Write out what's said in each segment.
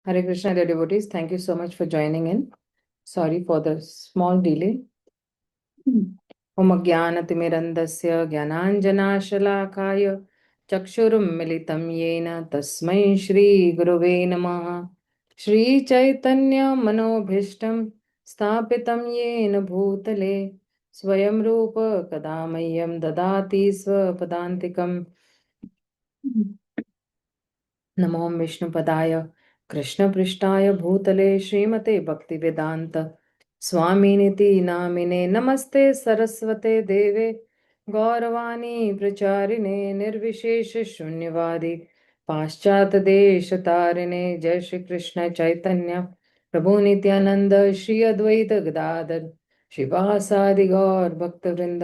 Hare Krishna, dear devotees. Thank you so much for joining in. Sorry for the small delay. Om Jnanatimirandasya Jnananjanashalakaya Chakshurummilitam Yena Tasmai Shri Guruve Namaha. Śrī Caitanya Manobhishtam Sthapitam Yena Bhutale Swayam Rūpa Kadamayyam Dadati Swapadantikam. नमो विष्णुपदाय कृष्णपृष्ठाय भूतले श्रीमते भक्तिवेदांत स्वामिनिति नामिने नमस्ते सरस्वते देवे गौरवाणी प्रचारिणे निर्विशेष शून्यवादी पाश्चातदेशतारिणे जय श्री कृष्ण चैतन्य प्रभु नित्यानंद श्री अद्वैत गदाधर शिवासादि गौर भक्तवृंद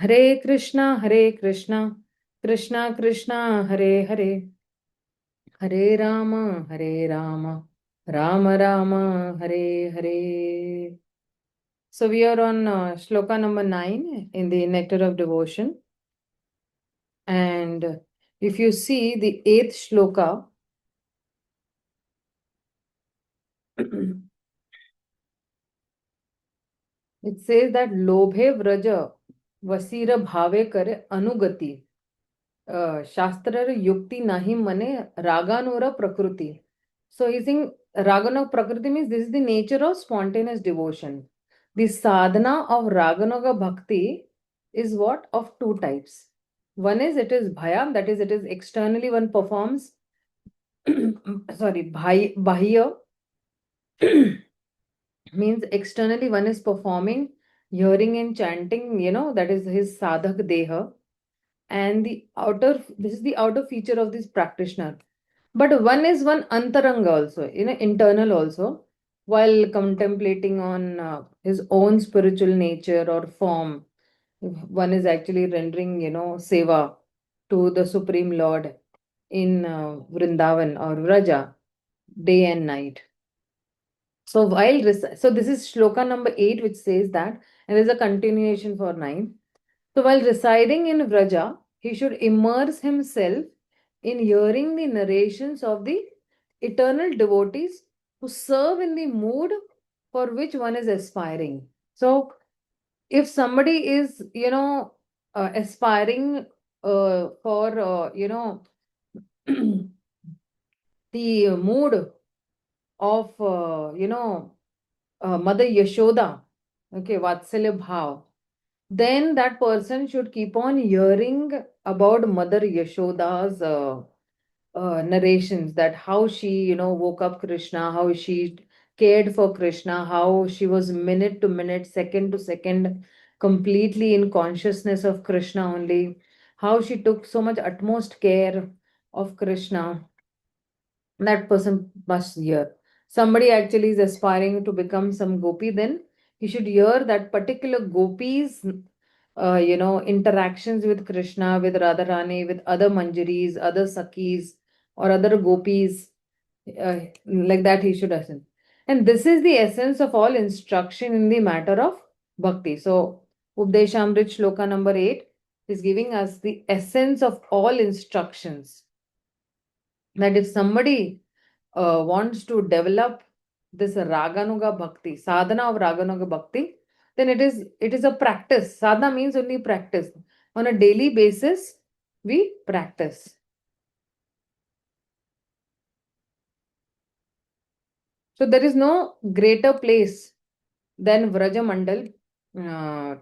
हरे Krishna Krishna Krishna Hare Hare Hare Ram Ram Ram Hare Hare. So we are on shloka number 9 in the Nectar of Devotion, and if you see the 8th shloka, it says that lobhe vraja vasira bhave kare anugati shastra yukti nahi mane raganura prakriti. So he's saying ragana prakriti means this is the nature of spontaneous devotion. The sadhana of raganoga bhakti is what? Of two types. One is it is bhaya, that is it is externally one performs bahya means externally one is performing hearing and chanting, that is his sadhak deha, and this is the outer feature of this practitioner. But one is one antaranga also, internal also, while contemplating on his own spiritual nature or form. One is actually rendering, seva to the Supreme Lord in Vrindavan or Vraja, day and night. So so this is shloka number 8, which says that, and there's a continuation for 9. So while residing in Vraja, he should immerse himself in hearing the narrations of the eternal devotees who serve in the mood for which one is aspiring. So if somebody is, aspiring for, the mood of, Mother Yashoda, okay, Vatsalya Bhav, then that person should keep on hearing about Mother Yashoda's narrations, that how she, woke up Krishna, how she cared for Krishna, how she was minute to minute, second to second, completely in consciousness of Krishna only, how she took so much utmost care of Krishna. That person must hear. Somebody actually is aspiring to become some gopi, then he should hear that particular gopi's interactions with Krishna, with Radharani, with other manjaris, other sakis, or other gopis, like that he should listen. And this is the essence of all instruction in the matter of bhakti. So, Updeshamrit Shloka number 8 is giving us the essence of all instructions. That if somebody wants to develop this Raganuga Bhakti, sadhana of Raganuga Bhakti, then it is a practice. Sadhana means only practice. On a daily basis, we practice. So there is no greater place than Vraja Mandal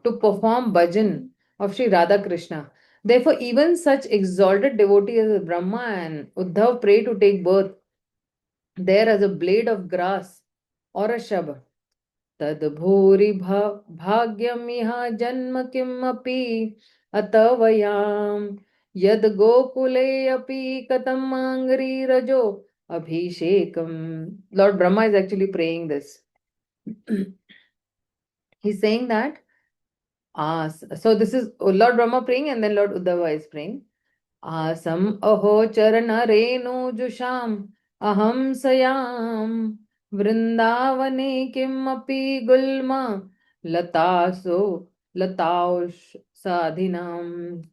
to perform bhajan of Sri Radha Krishna. Therefore, even such exalted devotee as Brahma and Uddhav pray to take birth there as a blade of grass or a shrub. Tad bhuri bhagyamiha janma kimapi atavayam yad gokule api katam angri rajo abhishekam. Lord Brahma is actually praying this. He's saying that, so this is Lord Brahma praying, and then Lord Uddhava is praying. Asam aho charana renu jusham aham sayam Vrindavane kimapi gulma lataush sadhinam.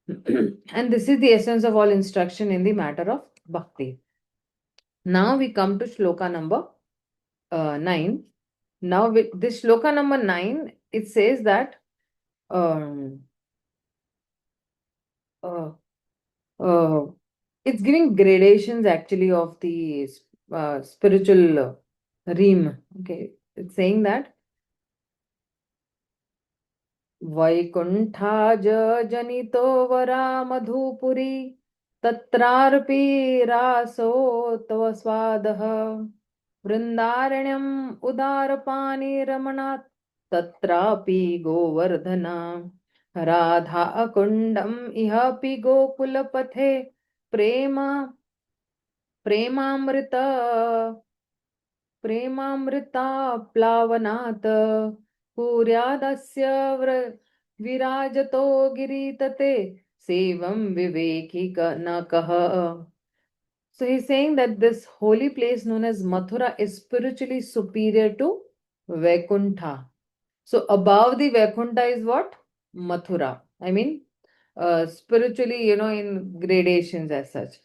And this is the essence of all instruction in the matter of bhakti. Now we come to shloka number 9. Now with this shloka number 9, it says that um, uh, uh, it's giving gradations actually of the spiritual realm. Okay, it's saying that Vaikunthāja janito vara madhupuri tatrarpi raso tava svadaha vrindaranyam udarapani ramanat tatrapi govardhana radha akundam ihapi gokulapathe prema premamrita premamrita plavanaat Puryadasya virajato giritate sevam vivekika nakaha. So he's saying that this holy place known as Mathura is spiritually superior to Vaikuntha. So above the Vaikuntha is what? Mathura. I mean, spiritually, in gradations as such.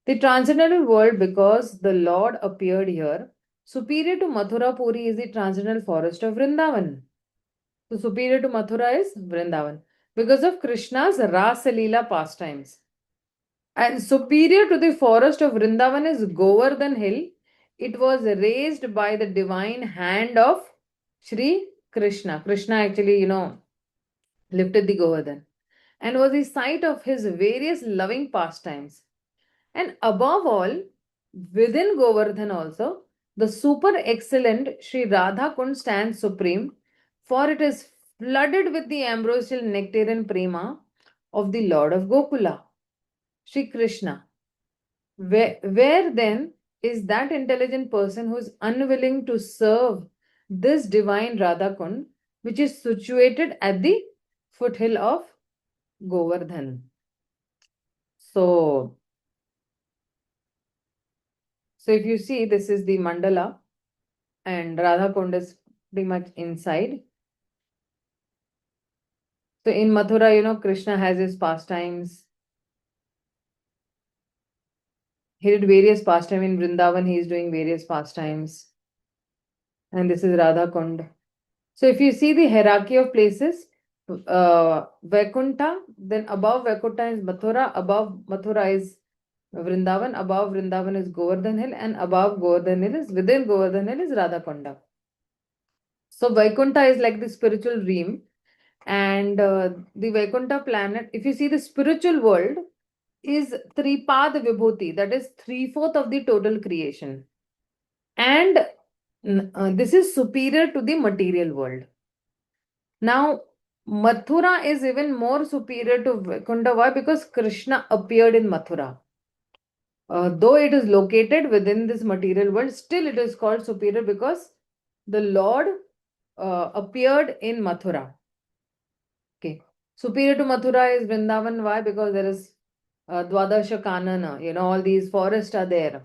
The transcendental world, because the Lord appeared here, superior to Mathura Puri is the transcendental forest of Vrindavan. So superior to Mathura is Vrindavan because of Krishna's Rasa Leela pastimes. And superior to the forest of Vrindavan is Govardhan Hill. It was raised by the divine hand of Śrī Krishna. Krishna actually, lifted the Govardhan and was the site of his various loving pastimes. And above all, within Govardhan also, the super excellent Sri Radha Kund stands supreme, for it is flooded with the ambrosial nectarian prema of the Lord of Gokula, Sri Krishna. Where then is that intelligent person who is unwilling to serve this divine Radha Kund, which is situated at the foothill of Govardhan? So if you see, this is the mandala and Radha Kund is pretty much inside. So in Mathura, Krishna has his pastimes. He did various pastimes. In Vrindavan, he is doing various pastimes. And this is Radha Kund. So if you see the hierarchy of places, Vaikuntha, then above Vaikuntha is Mathura, above Mathura is Vrindavan, above Vrindavan is Govardhan Hill, and above Govardhan Hill is, within Govardhan Hill is Radha Kunda. So Vaikuntha is like the spiritual realm, and the Vaikuntha planet, if you see the spiritual world, is Tripad Vibhuti, that is 3/4 of the total creation. And this is superior to the material world. Now, Mathura is even more superior to Vaikuntha. Why? Because Krishna appeared in Mathura. Though it is located within this material world, still it is called superior because the Lord appeared in Mathura. Okay. Superior to Mathura is Vrindavan. Why? Because there is Dwadasha Kanana, all these forests are there.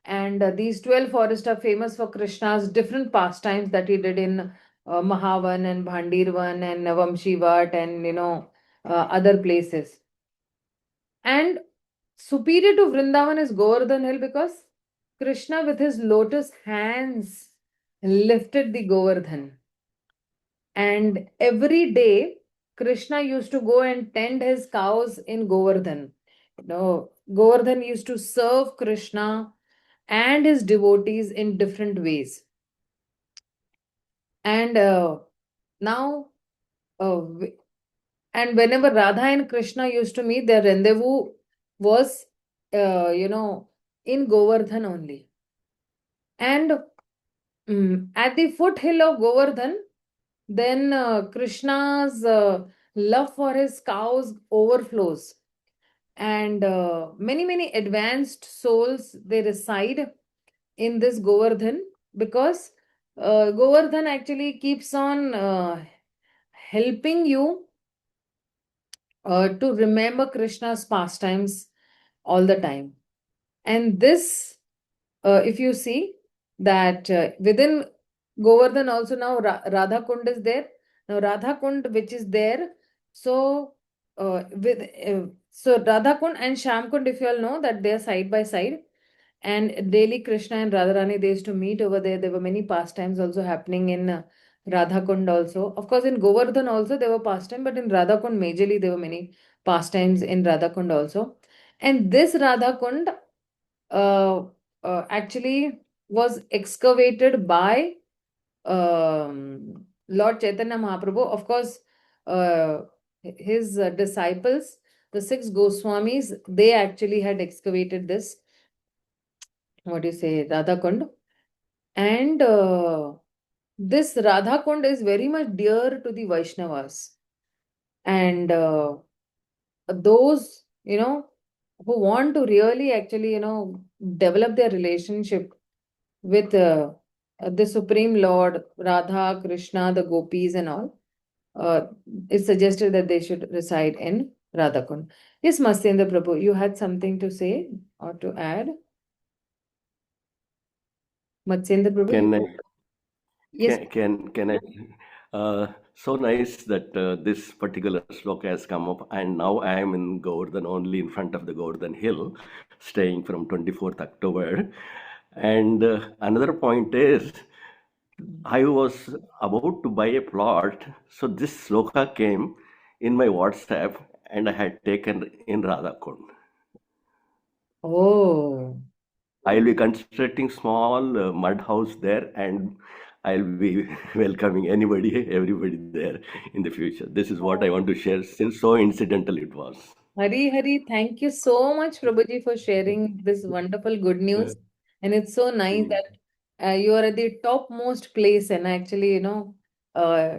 And these 12 forests are famous for Krishna's different pastimes that he did in Mahavan and Bhandirvan and Vamshivat and, other places. And superior to Vrindavan is Govardhan Hill because Krishna with his lotus hands lifted the Govardhan. And every day, Krishna used to go and tend his cows in Govardhan. Govardhan used to serve Krishna and his devotees in different ways. And now, and whenever Radha and Krishna used to meet, their rendezvous was, in Govardhan only. And at the foothill of Govardhan, then Krishna's love for his cows overflows. And many advanced souls, they reside in this Govardhan because Govardhan actually keeps on helping you to remember Krishna's pastimes all the time. And this, if you see that within Govardhan also now Radha Kund is there. Now Radha Kund which is there, so so Radha Kund and Shyam Kund, if you all know that they are side by side, And daily Krishna and Radharani, they used to meet over there. There were many pastimes also happening in Radhakund also. Of course, in Govardhan also there were pastimes, but in Radhakund majorly there were many pastimes in Radhakund also. And this Radhakund uh, actually was excavated by Lord Chaitanya Mahaprabhu. Of course, uh, his disciples, the six Gosvāmīs, they actually had excavated this, what do you say, Radhakund. And this Radhakund is very much dear to the Vaishnavas. And those, who want to really actually, develop their relationship with the Supreme Lord, Radha, Krishna, the gopis and all, it's suggested that they should reside in Radhakund. Yes, Matsendra Prabhu, you had something to say or to add? Matsendra Prabhu? Can I? Yes. Can I? So nice that this particular sloka has come up, and now I am in Govardhan, only in front of the Govardhan hill, staying from 24th October. And another point is, I was about to buy a plot, so this sloka came in my WhatsApp, and I had taken in Radhakund. Oh. I'll be constructing small mud house there, and I'll be welcoming anybody, everybody there in the future. This is what I want to share, since so incidental it was. Hari, thank you so much, Prabhuji, for sharing this wonderful good news. And it's so nice Mm. that you are at the topmost place, and actually, uh,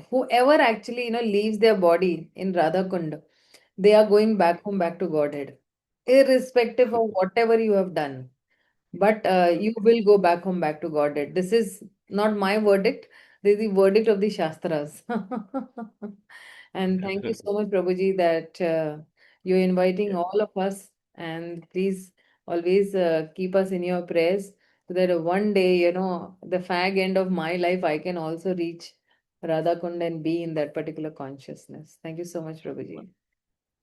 whoever actually, leaves their body in Radhakund, they are going back home, back to Godhead, irrespective of whatever you have done. But you will go back home, back to Godhead. This is not my verdict. This is the verdict of the Shastras. And thank you so much, Prabhuji, that you're inviting Yeah, all of us. And please always keep us in your prayers so that one day, the fag end of my life, I can also reach Radha Kund and be in that particular consciousness. Thank you so much, Prabhuji.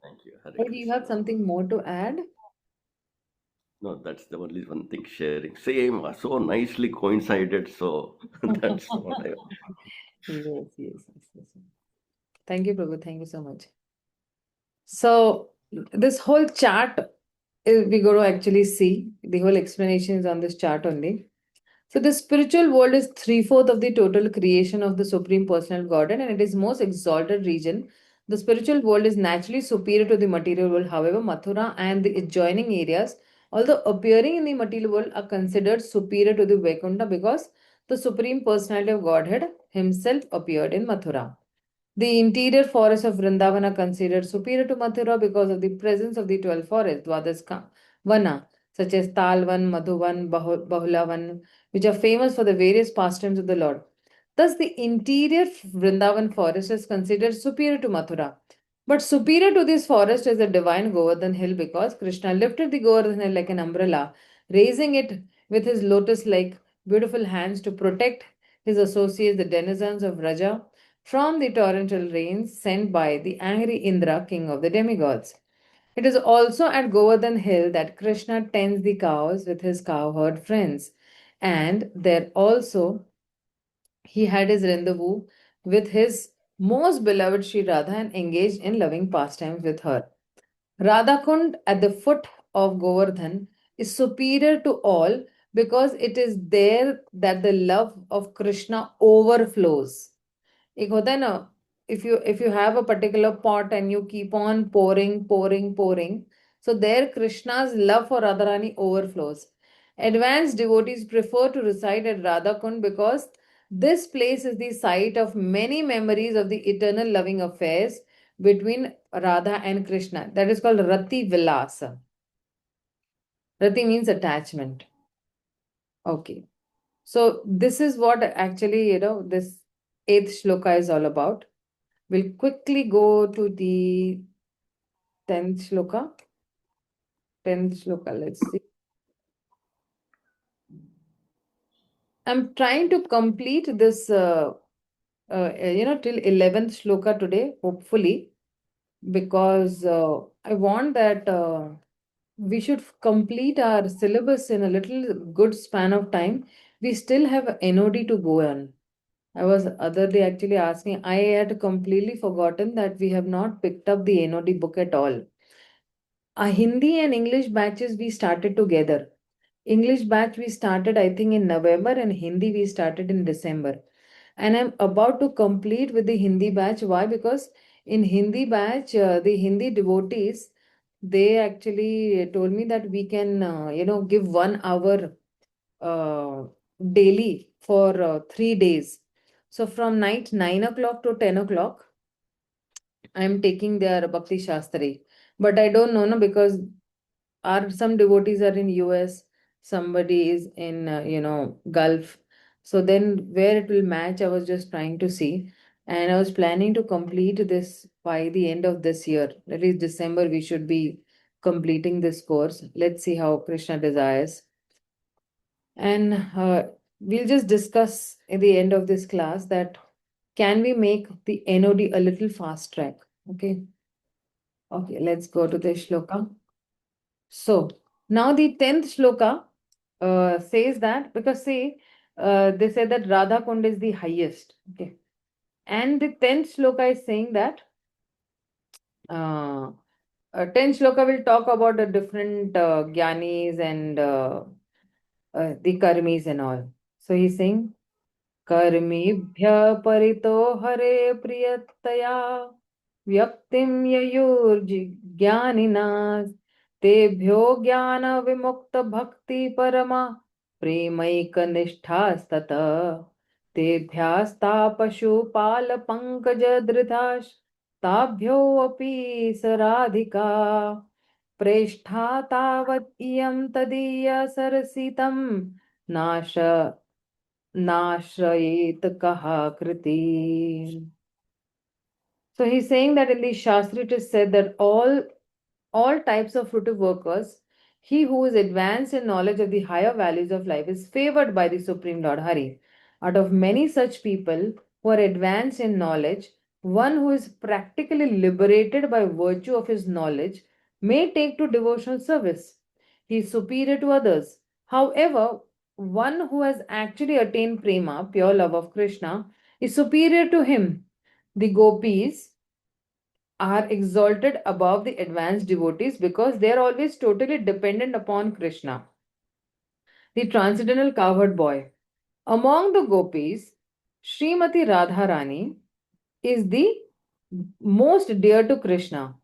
thank you. Hare Hey, do you have Krishna. something more to add? No, that's the only one thing sharing. Same, so nicely coincided. So that's what I. Yes. Thank you, Prabhu. Thank you so much. So this whole chart we're going to actually see. The whole explanation is on this chart only. So the spiritual world is 3/4 of the total creation of the Supreme Personal Godhead, and it is most exalted region. The spiritual world is naturally superior to the material world. However, Mathura and the adjoining areas, although appearing in the material world, are considered superior to the Vaikuntha because the Supreme Personality of Godhead himself appeared in Mathura. The interior forests of Vṛndāvana are considered superior to Mathura because of the presence of the 12 forests, Vana, such as Talvan, Madhuvan, Bahulavan, which are famous for the various pastimes of the Lord. Thus, the interior Vrindavan forest is considered superior to Mathura. But superior to this forest is the divine Govardhan hill because Krishna lifted the Govardhan hill like an umbrella, raising it with his lotus like beautiful hands to protect his associates, the denizens of Raja, from the torrential rains sent by the angry Indra, king of the demigods. It is also at Govardhan Hill that Krishna tends the cows with his cowherd friends, and there also he had his rendezvous with his most beloved Sri Radha and engaged in loving pastimes with her. Radhakund at the foot of Govardhan is superior to all because it is there that the love of Krishna overflows. एक होता है ना, if you have a particular pot and you keep on pouring, so there Krishna's love for Radharani overflows. Advanced devotees prefer to reside at Radhakund because this place is the site of many memories of the eternal loving affairs between Radha and Krishna. That is called Rati Vilasa. Rati means attachment. Okay. So this is what actually, this eighth shloka is all about. We'll quickly go to the 10th shloka. 10th shloka, let's see. I'm trying to complete this, till 11th shloka today, hopefully, because I want that we should complete our syllabus in a little good span of time. We still have NOD to go on. I was other day actually asking, I had completely forgotten that we have not picked up the NOD book at all. Our Hindi and English batches we started together. English batch we started, I think, in November, and Hindi we started in December. And I'm about to complete with the Hindi batch. Why? Because in Hindi batch, the Hindi devotees, they actually told me that we can, give 1 hour daily for 3 days. So from night 9 o'clock to 10 o'clock, I'm taking their Bhakti Shastri. But I don't know, no, because some devotees are in US, somebody is in, Gulf. So then where it will match, I was just trying to see. And I was planning to complete this by the end of this year. That is December, we should be completing this course. Let's see how Krishna desires. And we'll just discuss at the end of this class that can we make the NOD a little fast track? Okay. Okay, let's go to the shloka. So now the 10th shloka says that, because see, they say that Radha Kund is the highest. Okay. And the 10th shloka is saying that 10th shloka will talk about the different jnanis and the karmis and all. So he's saying, कर्मिभ्य परितो हरे प्रियतया व्यक्तिं ययुर्ज्ञानिना तेभ्यो ज्ञान विमुक्त भक्ति परमा प्रेमैकनिष्ठास्तत तेभ्यास्ता पशुपाल पंकज धृताश ताभ्योऽपि स राधिका प्रेष्ठा तावत् इयं तदीय सरसितं नाश Nashrayet kaha kriti. So he's saying that in the Shastra it is said that all types of fruitive workers, he who is advanced in knowledge of the higher values of life is favored by the Supreme Lord Hari. Out of many such people who are advanced in knowledge, one who is practically liberated by virtue of his knowledge may take to devotional service. He is superior to others. However, one who has actually attained prema, pure love of Krishna, is superior to him. The gopis are exalted above the advanced devotees because they are always totally dependent upon Krishna, the transcendental cowherd boy. Among the gopis, Śrīmatī Rādhārāṇī is the most dear to Krishna.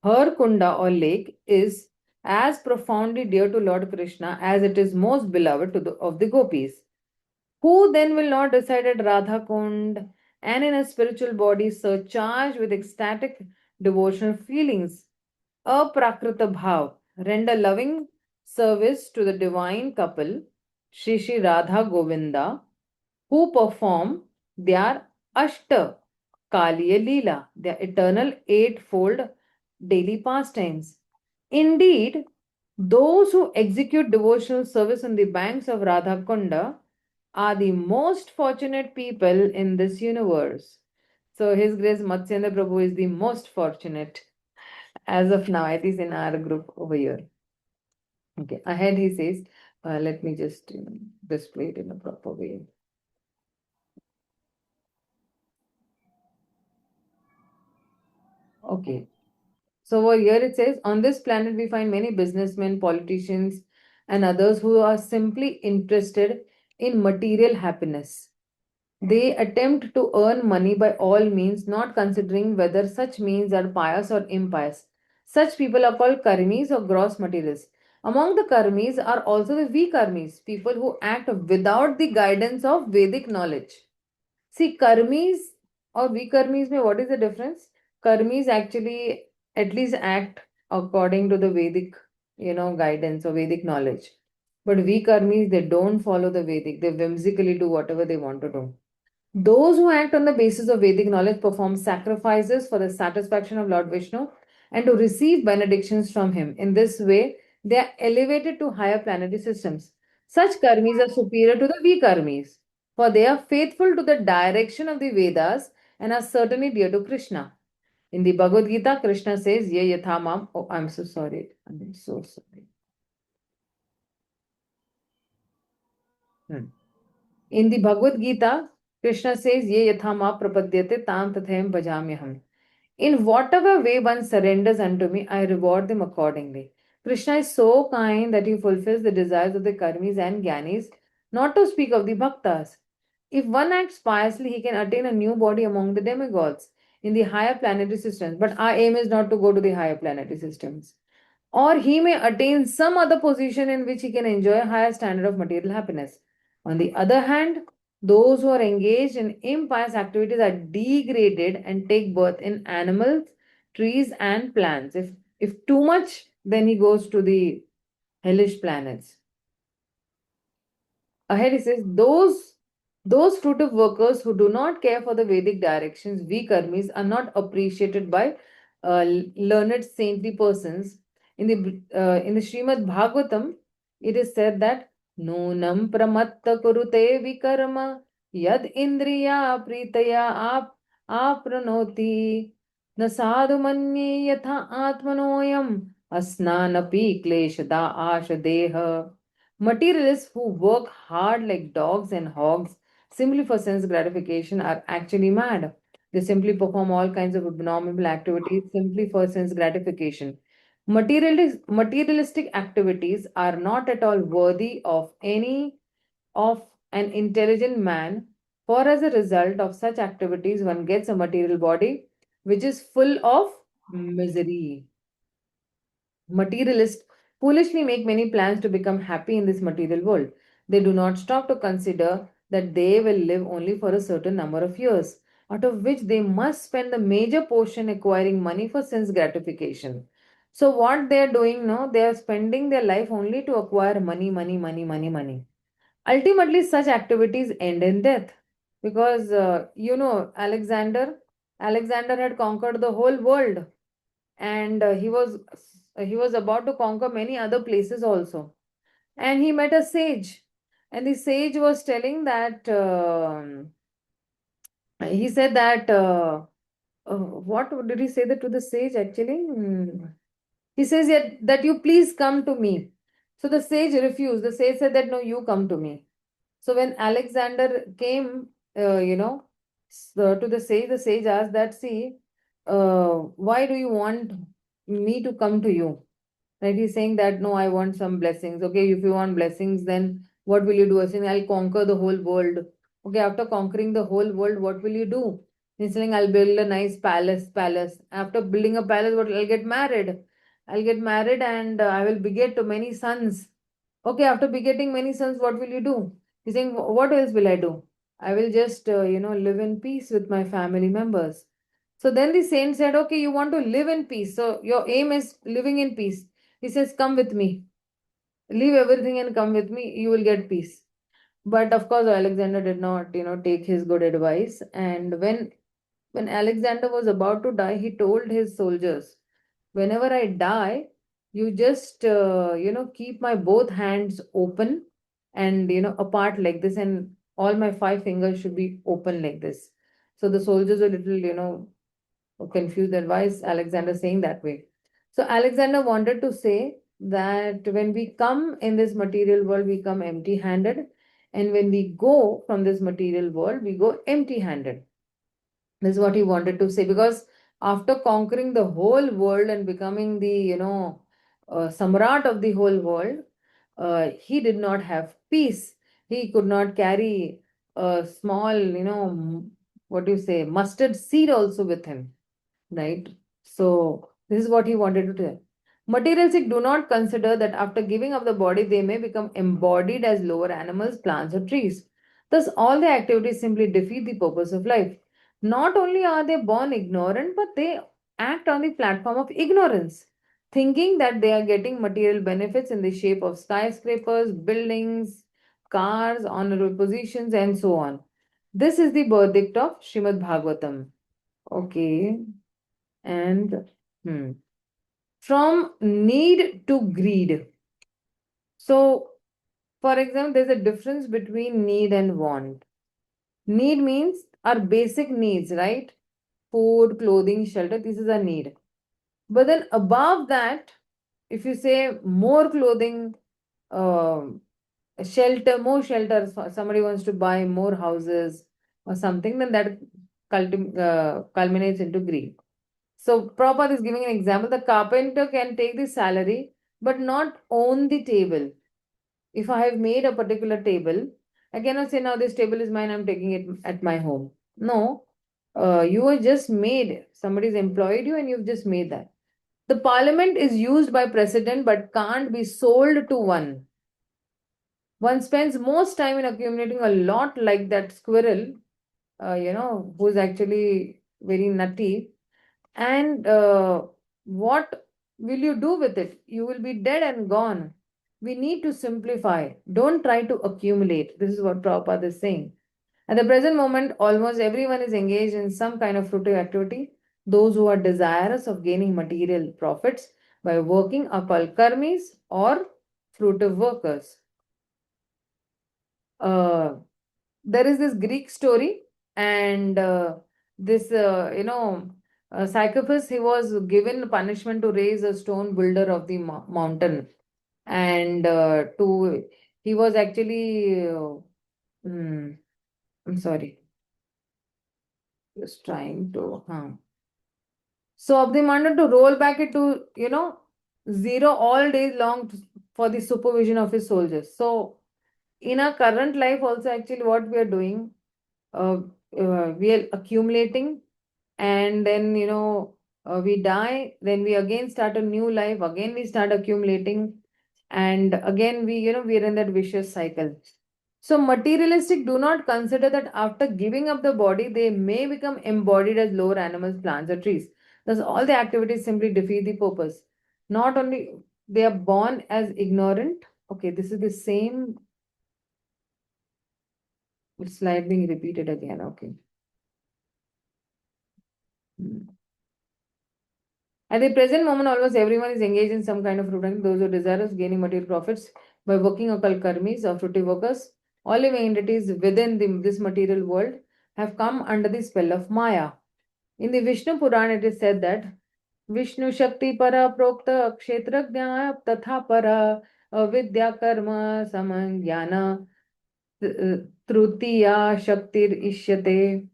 Her kunda or lake is as profoundly dear to Lord Krishna as it is most beloved of the gopis. Who then will not reside at Radha Kund and in a spiritual body surcharged with ecstatic devotional feelings, aprakrita bhav, render loving service to the divine couple, Shri Shri Radha Govinda, who perform their Ashta Kaliya Leela, their eternal eightfold daily pastimes. Indeed, those who execute devotional service on the banks of Radha Kunda are the most fortunate people in this universe. So His Grace Matsyendra Prabhu is the most fortunate as of now, at least in our group over here. Okay, ahead he says, let me just display it in a proper way. Okay, so over here it says, on this planet we find many businessmen, politicians, and others who are simply interested in material happiness. They attempt to earn money by all means, not considering whether such means are pious or impious. Such people are called karmis or gross materialists. Among the karmis are also the vikarmis, people who act without the guidance of Vedic knowledge. See, karmis or vikarmis, what is the difference? Karmis actually at least act according to the Vedic, guidance or Vedic knowledge. But vikarmis, they don't follow the Vedic. They whimsically do whatever they want to do. Those who act on the basis of Vedic knowledge perform sacrifices for the satisfaction of Lord Vishnu and to receive benedictions from him. In this way, they are elevated to higher planetary systems. Such karmis are superior to the vikarmis, for they are faithful to the direction of the Vedas and are certainly dear to Krishna. In the Bhagavad Gita, Krishna says, Ye yatha mam. Oh, I'm so sorry. I'm so sorry. In the Bhagavad Gita, Krishna says, Ye yatha ma prapadyate tam tathayam bhajamyaham. In whatever way one surrenders unto me, I reward them accordingly. Krishna is so kind that he fulfills the desires of the karmis and gyanis, not to speak of the bhaktas. If one acts piously, he can attain a new body among the demigods in the higher planetary systems. But our aim is not to go to the higher planetary systems. Or he may attain some other position in which he can enjoy a higher standard of material happiness. On the other hand, those who are engaged in impious activities are degraded and take birth in animals, trees, and plants. If too much, then he goes to the hellish planets. Ahead he says, those fruitive workers who do not care for the Vedic directions, we karmis, are not appreciated by learned saintly persons. In the Srimad Bhagavatam, it is said that Nunam pramatta kurute vikarma yad indriya pritaya apranoti na sadhu manye yatha atmanoyam asnanapi kleshada asha deha. Materialists who work hard like dogs and hogs simply for sense gratification are actually mad. They simply perform all kinds of abnormal activities simply for sense gratification. Materialistic activities are not at all worthy of any of an intelligent man, for as a result of such activities, one gets a material body which is full of misery. Materialists foolishly make many plans to become happy in this material world. They do not stop to consider that they will live only for a certain number of years, out of which they must spend the major portion acquiring money for sense gratification. So, what they are doing now, they are spending their life only to acquire money, money, money, money, money. Ultimately, such activities end in death because Alexander had conquered the whole world, and he was about to conquer many other places also, and he met a sage, and the sage was telling that he said that what did he say that to the sage actually? He says that you please come to me. So the sage refused. The sage said that no, you come to me. So when Alexander came, to the sage asked that, see, why do you want me to come to you? Right? He's saying that, no, I want some blessings. Okay, if you want blessings, then what will you do? I saying, I'll conquer the whole world. Okay, after conquering the whole world, what will you do? He's saying, I'll build a nice palace. After building a palace, what I'll get married. I'll get married and I will beget many sons. Okay, after begetting many sons, what will you do? He's saying, what else will I do? I will just, live in peace with my family members. So then the saint said, okay, you want to live in peace. So your aim is living in peace. He says, come with me. Leave everything and come with me. You will get peace. But of course, Alexander did not, take his good advice. And when Alexander was about to die, he told his soldiers, whenever I die, you just, keep my both hands open and, apart like this, and all my five fingers should be open like this. So the soldiers were little, confused that why is Alexander saying that way. So Alexander wanted to say that when we come in this material world, we come empty-handed, and when we go from this material world, we go empty-handed. This is what he wanted to say, because after conquering the whole world and becoming the, samrat of the whole world, he did not have peace. He could not carry a small, what do you say, mustard seed also with him, right? So this is what he wanted to tell. Materialistic do not consider that after giving up the body, they may become embodied as lower animals, plants, or trees. Thus, all the activities simply defeat the purpose of life. Not only are they born ignorant, but they act on the platform of ignorance, thinking that they are getting material benefits in the shape of skyscrapers, buildings, cars, honorable positions, and so on. This is the verdict of Srimad Bhagavatam. Okay. And from need to greed. So, for example, there's a difference between need and want. Need means our basic needs, right? food, clothing, shelter. This is a need. But then above that, if you say more clothing, shelter, more shelters, somebody wants to buy more houses or something, then that culminates into greed. So Prabhupada is giving an example. The carpenter can take the salary but not own the table. If I have made a particular table, I cannot say now this table is mine, I'm taking it at my home. No, you were just made, somebody's employed you and you've just made that. The parliament is used by president but can't be sold to one. One spends most time in accumulating a lot like that squirrel, who's actually very nutty. And what will you do with it? You will be dead and gone. We need to simplify. Don't try to accumulate. This is what Prabhupada is saying. At the present moment, almost everyone is engaged in some kind of fruitive activity. Those who are desirous of gaining material profits by working are called karmis or fruitive workers. There is this Greek story, and this, Sisyphus, he was given punishment to raise a stone boulder of the mountain, and he was actually, I'm sorry, just trying to, So of the mountain to roll back it to, zero all day long for the supervision of his soldiers. So in our current life also, actually what we are doing, we are accumulating, and then we die, then we again start a new life, again we start accumulating, and again we are in that vicious cycle. So materialistic do not consider that after giving up the body they may become embodied as lower animals, plants, or trees. Thus all the activities simply defeat the purpose. Not only they are born as ignorant. Okay, this is the same slide being repeated again. Okay. At the present moment, almost everyone is engaged in some kind of fruitive. Those who are desirous of gaining material profits by working occult karmis or fruitive workers, all living entities within this material world have come under the spell of Maya. In the Vishnu Purana, it is said that Vishnu Shakti Para Prokta Kshetrajna Tatha Para Avidya Karma Samangyana Trutiya Shaktir Ishyate.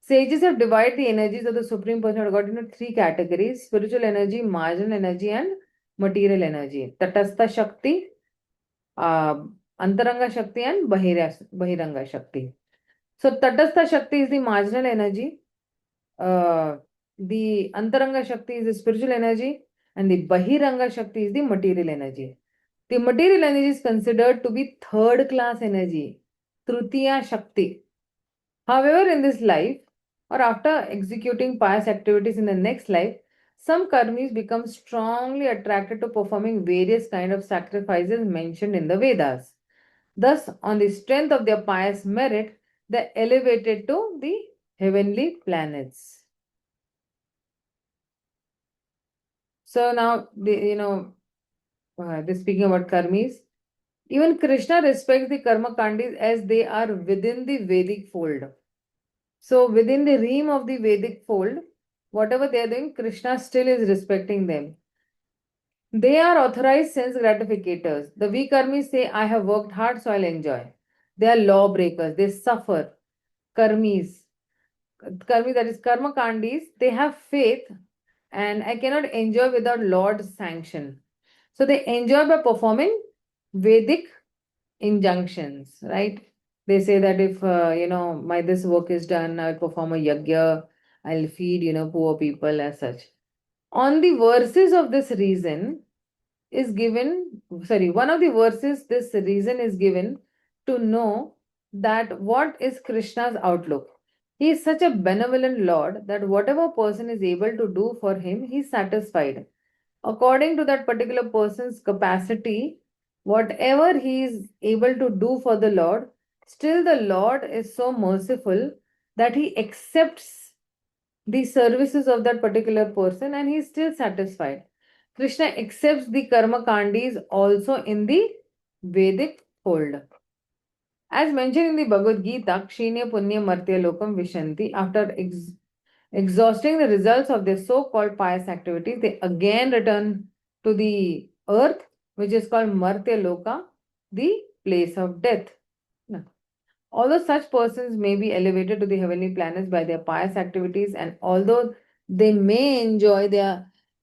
Sages have divided the energies of the Supreme Personality of God into three categories: spiritual energy, marginal energy, and material energy. Tatastha Shakti, Antaranga Shakti, and Bahiranga Shakti. So, Tatastha Shakti is the marginal energy, the Antaranga Shakti is the spiritual energy, and the Bahiranga Shakti is the material energy. The material energy is considered to be third class energy, Trutiya Shakti. However, in this life, or after executing pious activities in the next life, some karmis become strongly attracted to performing various kinds of sacrifices mentioned in the Vedas. Thus, on the strength of their pious merit, they are elevated to the heavenly planets. So now, this speaking about karmis, even Krishna respects the karma kandis as they are within the Vedic fold. So within the realm of the Vedic fold, whatever they are doing, Krishna still is respecting them. They are authorized sense gratificators. The weak karmis say, I have worked hard, so I'll enjoy. They are lawbreakers. They suffer. Karmis. Karmis, that is karma kandis, they have faith and I cannot enjoy without Lord's sanction. So they enjoy by performing Vedic injunctions, right? They say that if my this work is done, I'll perform a yagya, I'll feed poor people as such. On the verses of this reason is given, one of the verses this reason is given to know that what is Krishna's outlook. He is such a benevolent Lord that whatever person is able to do for him, he is satisfied. According to that particular person's capacity, whatever he is able to do for the Lord, still the Lord is so merciful that he accepts the services of that particular person and he is still satisfied. Krishna accepts the karma kandis also in the Vedic fold. As mentioned in the Bhagavad Gita, Kshinya Punya Martya Lokam Vishanti, after Exhausting the results of their so-called pious activities, they again return to the earth, which is called Martya Loka, the place of death. Now, although such persons may be elevated to the heavenly planets by their pious activities, and although they may enjoy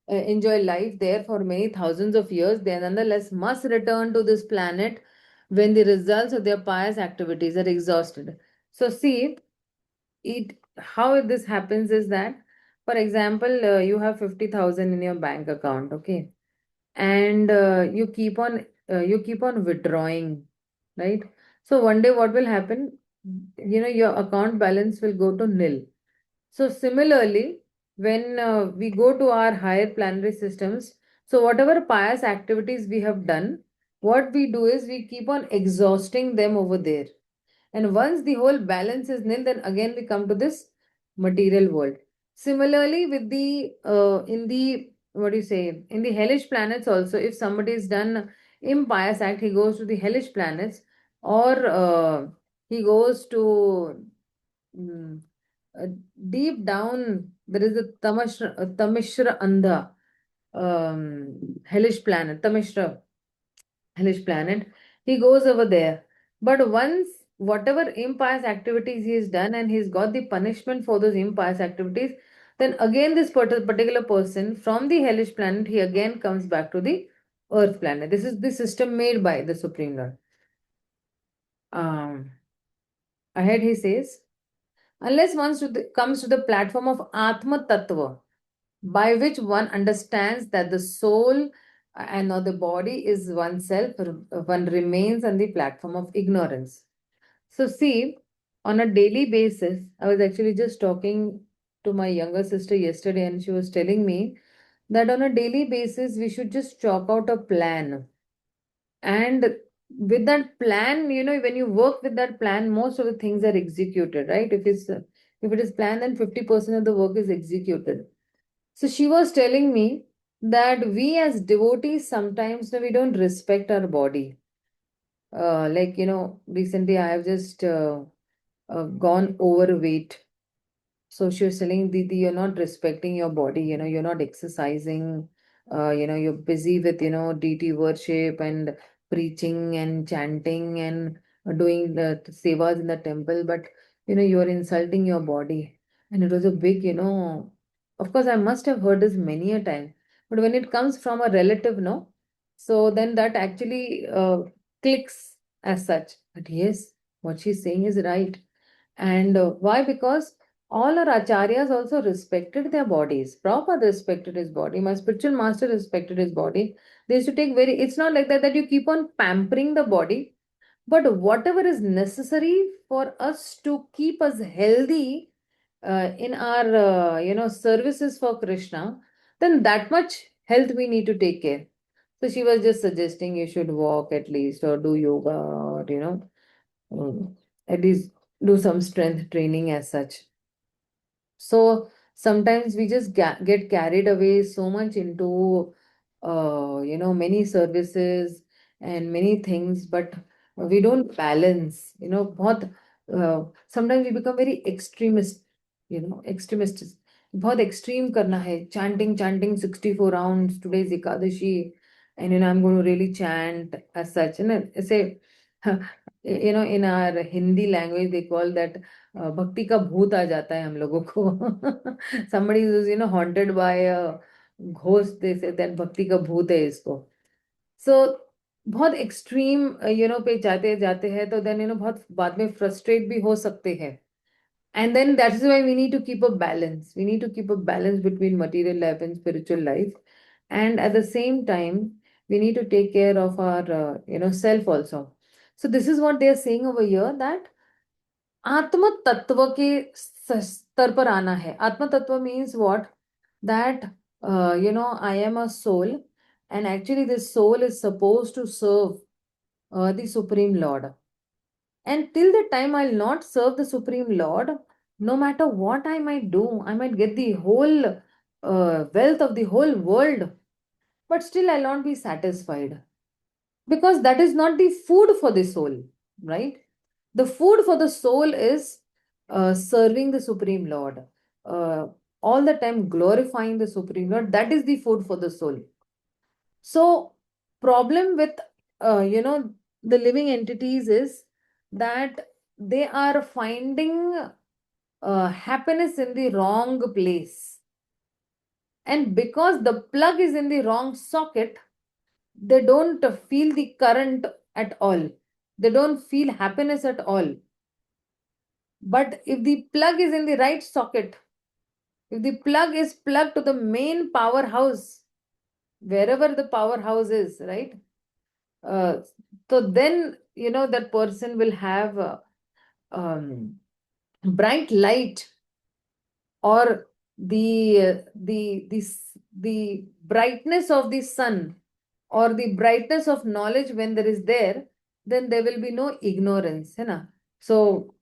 life there for many thousands of years, they nonetheless must return to this planet when the results of their pious activities are exhausted. So, see, how this happens is that, for example, you have 50,000 in your bank account, okay, and you keep on withdrawing, right? So one day what will happen? Your account balance will go to nil. So similarly, when we go to our higher planetary systems, so whatever pious activities we have done, what we do is we keep on exhausting them over there. And once the whole balance is nil, then again we come to this material world. Similarly, with the in the what do you say, in the hellish planets also, if somebody is done impious act, he goes to the hellish planets, or he goes to mm, uh, deep down. There is a Tamishra Andha hellish planet, Tamishra hellish planet. He goes over there. But once whatever impious activities he has done and he's got the punishment for those impious activities, then again this particular person from the hellish planet, he again comes back to the earth planet. This is the system made by the Supreme Lord. Um, Ahead he says, unless one comes to the platform of Atma Tattva, by which one understands that the soul and not the body is oneself, one remains on the platform of ignorance. So, see, on a daily basis, I was actually just talking to my younger sister yesterday, and she was telling me that on a daily basis, we should just chalk out a plan. And with that plan, when you work with that plan, most of the things are executed, right? If it is planned, then 50% of the work is executed. So she was telling me that we as devotees sometimes we don't respect our body. Like, recently I have just gone overweight. So she was telling Didi, you're not respecting your body, you're not exercising, you're busy with, deity worship and preaching and chanting and doing the sevas in the temple, but, you're insulting your body. And it was a big, of course, I must have heard this many a time, but when it comes from a relative, no, so then that actually clicks as such. But yes, what she's saying is right. And why? Because all our acharyas also respected their bodies. Prabhupada respected his body. My spiritual master respected his body. They used to take it's not like that you keep on pampering the body, but whatever is necessary for us to keep us healthy in our, services for Krishna, then that much health we need to take care. So she was just suggesting you should walk at least or do yoga or, at least do some strength training as such. So sometimes we just get carried away so much into, many services and many things, but we don't balance, sometimes we become very extremist, extremist. बहुत extreme करना है, chanting 64 rounds, today's Ekadashi, and I'm going to really chant as such. And say, in our Hindi language, they call that भक्ति का भूत आ जाता है हम लोगों को. Somebody is haunted by a ghost, they say that भक्ति का भूत है इसको. So बहुत एक्सट्रीम पे जाते जाते हैं, तो देन बहुत बाद में फ्रस्ट्रेट भी हो सकते हैं. And then that is why we need to keep a balance. We need to keep a balance between material life and spiritual life. And at the same time, we need to take care of our, self also. So this is what they are saying over here, that आत्म तत्व के स्तर पर आना है. आत्म तत्व means what? That I am a soul, and actually this soul is supposed to serve the Supreme Lord. And till the time I'll not serve the Supreme Lord, no matter what I might do, I might get the whole wealth of the whole world, but still I'll not be satisfied, because that is not the food for the soul, right? The food for the soul is serving the Supreme Lord, all the time glorifying the Supreme Lord. That is the food for the soul. So, problem with the living entities is that they are finding happiness in the wrong place. And because the plug is in the wrong socket, they don't feel the current at all. They don't feel happiness at all. But if the plug is in the right socket, if the plug is plugged to the main powerhouse, wherever the powerhouse is, right? So then, that person will have bright light, or the brightness of the sun, or the brightness of knowledge when there is there, then there will be no ignorance. है ना? So,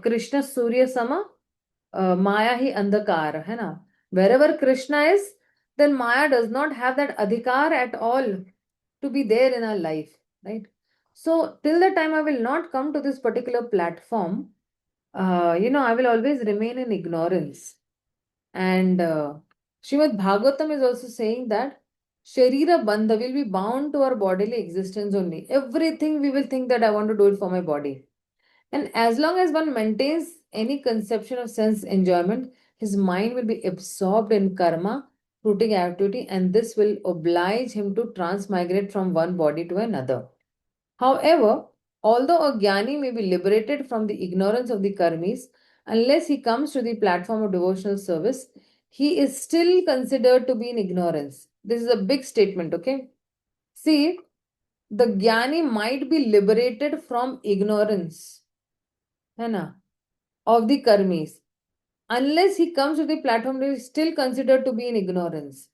Krishna Surya Sama, Maya hi andhakar, है ना? Wherever Krishna is, then Maya does not have that adhikar at all to be there in our life, right? So, till the time I will not come to this particular platform, I will always remain in ignorance. And Srimad Bhagavatam is also saying that Sharira Bandha will be bound to our bodily existence only. Everything we will think that I want to do it for my body. And as long as one maintains any conception of sense enjoyment, his mind will be absorbed in karma, fruiting activity, and this will oblige him to transmigrate from one body to another. However, although a jnani may be liberated from the ignorance of the karmis, unless he comes to the platform of devotional service, he is still considered to be in ignorance. This is a big statement, okay? See, the jnani might be liberated from ignorance, है ना, of the karmis. Unless he comes to the platform, he is still considered to be in ignorance.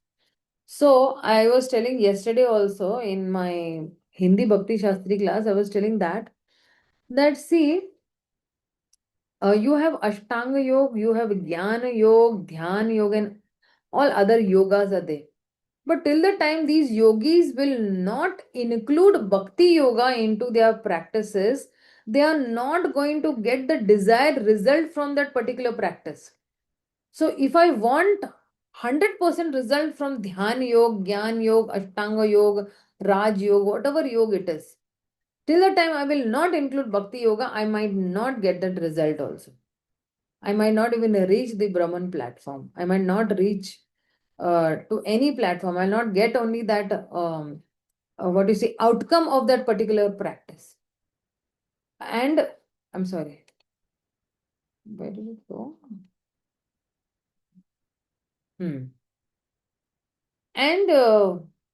So, I was telling yesterday also in my Hindi Bhakti Shastri class, I was telling that see, you have Ashtanga Yoga, you have Jnana Yoga, Dhyan Yoga, and all other yogas are there. But till the time these yogis will not include Bhakti Yoga into their practices, they are not going to get the desired result from that particular practice. So if I want 100% result from Dhyan Yoga, Jnana Yoga, Ashtanga Yoga, Raj Yoga, whatever yoga it is, till the time I will not include Bhakti Yoga, I might not get that result also. I might not even reach the Brahman platform. I might not reach to any platform. I'll not get only that, outcome of that particular practice. And I'm sorry, where did it go? And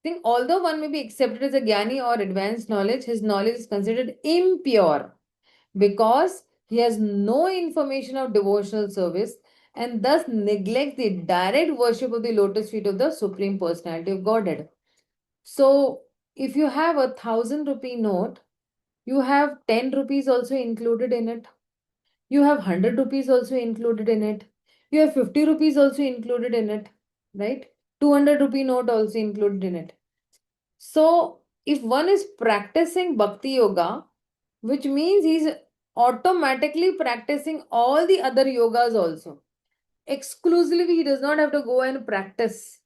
think although one may be accepted as a jnani or advanced knowledge, his knowledge is considered impure because he has no information of devotional service and thus neglects the direct worship of the lotus feet of the Supreme Personality of Godhead. So, if you have 1,000 rupee note, you have 10 rupees also included in it. You have 100 rupees also included in it. You have 50 rupees also included in it, right? 200 rupee note also included in it. So, if one is practicing Bhakti Yoga, which means he's automatically practicing all the other yogas also. Exclusively, he does not have to go and practice.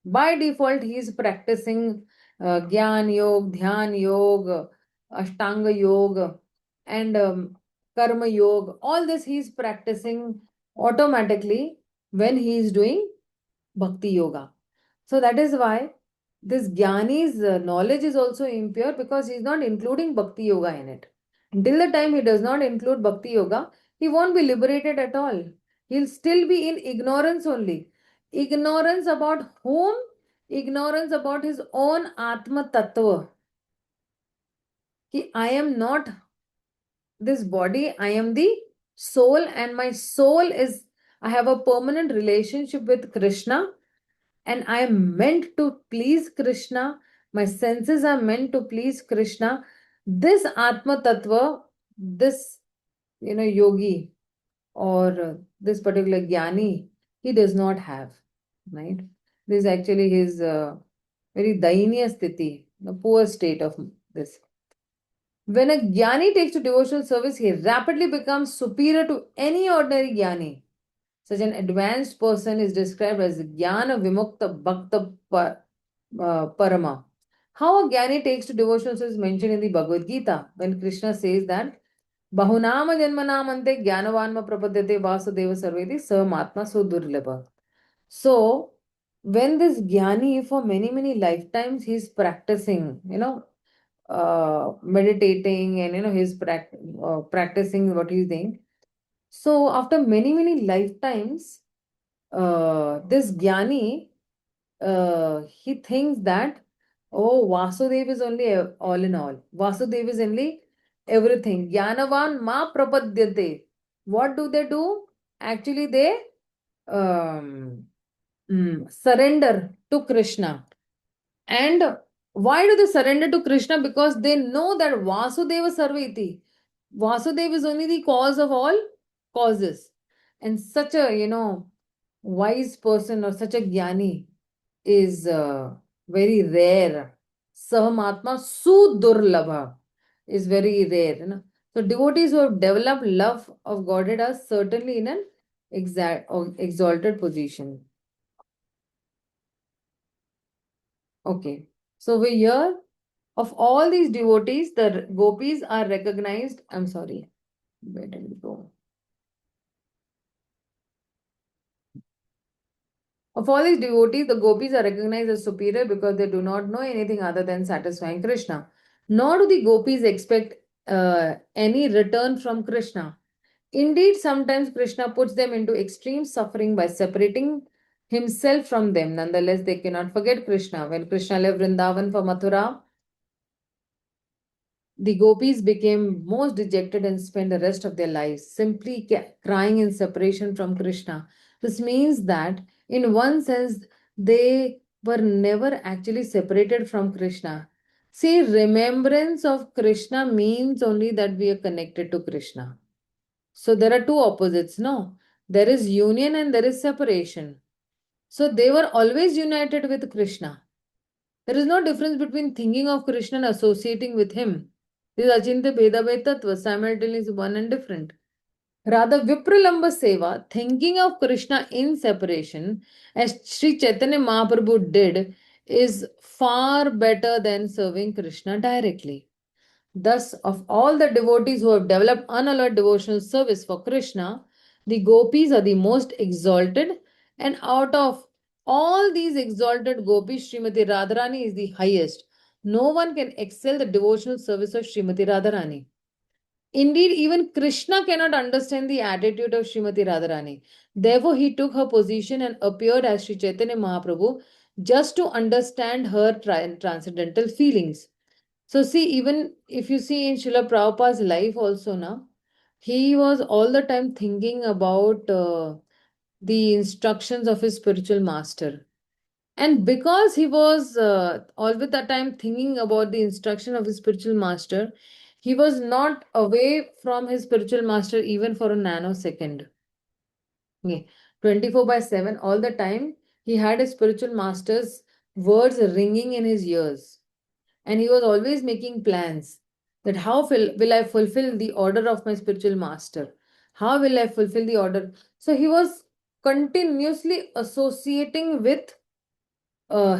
By default, he is practicing Gyan Yoga, Dhyan Yoga, Ashtanga Yoga, and Karma Yoga. All this he is practicing automatically when he is doing Bhakti Yoga. So that is why this Jnani's knowledge is also impure because he is not including Bhakti Yoga in it. Until the time he does not include Bhakti Yoga, he won't be liberated at all. He'll still be in ignorance only. Ignorance about whom? Ignorance about his own Atma Tattva. I am not this body, I am the soul, and my soul is, I have a permanent relationship with Krishna, and I am meant to please Krishna. My senses are meant to please Krishna. This Atma Tattva, this yogi or this particular jnani, he does not have, right? This is actually his very dayaniya sthiti, the poor state of this. When a jnani takes to devotional service, he rapidly becomes superior to any ordinary jnani. Such an advanced person is described as Jnana Vimukta Bhakta Parama. How a Jnani takes to devotional service is mentioned in the Bhagavad Gita when Krishna says that Bahunama Janmanamante Jnanavanma Prapadyate Vasudeva Sarveti Samatma Sudurlabha. So, when this Jnani for many lifetimes he's practicing, meditating and he's practicing what he's doing. So, after many lifetimes, this Jnani he thinks that, oh, Vasudeva is only all in all. Vasudeva is only everything. Jnanavan ma prapadyate. What do they do? Actually, they um, surrender to Krishna. And why do they surrender to Krishna? Because they know that Vasudeva Sarveti. Vasudeva is only the cause of all causes. And such a, wise person or such a jnani is very rare. Sahamatma Sudurlabha is very rare. So devotees who have developed love of Godhead are certainly in an exalted position. Okay. So over here, of all these devotees, the gopis are recognized. I'm sorry. Where did we go? Of all these devotees, the gopis are recognized as superior because they do not know anything other than satisfying Krishna. Nor do the gopis expect any return from Krishna. Indeed, sometimes Krishna puts them into extreme suffering by separating himself from them. Nonetheless, they cannot forget Krishna. When Krishna left Vrindavan for Mathura, the gopis became most dejected and spent the rest of their lives simply crying in separation from Krishna. This means that, in one sense, they were never actually separated from Krishna. See, remembrance of Krishna means only that we are connected to Krishna. So there are two opposites, no? There is union and there is separation. So they were always united with Krishna. There is no difference between thinking of Krishna and associating with him. This Achintya Bheda Tattva simultaneously is one and different. Rather, Vipralamba Seva, thinking of Krishna in separation, as Śrī Caitanya Mahāprabhu did, is far better than serving Krishna directly. Thus, of all the devotees who have developed unalloyed devotional service for Krishna, the gopis are the most exalted, and out of all these exalted gopis, Śrīmatī Rādhārāṇī is the highest. No one can excel the devotional service of Śrīmatī Rādhārāṇī. Indeed, even Krishna cannot understand the attitude of Śrīmatī Rādhārāṇī. Therefore, he took her position and appeared as Śrī Caitanya Mahāprabhu just to understand her transcendental feelings. So see, even if you see in Srila Prabhupada's life also now, he was all the time thinking about the instructions of his spiritual master. And because he was all the time thinking about the instruction of his spiritual master, he was not away from his spiritual master even for a nanosecond. Okay. 24/7, all the time, he had his spiritual master's words ringing in his ears. And he was always making plans that how will I fulfill the order of my spiritual master? How will I fulfill the order? So he was continuously associating with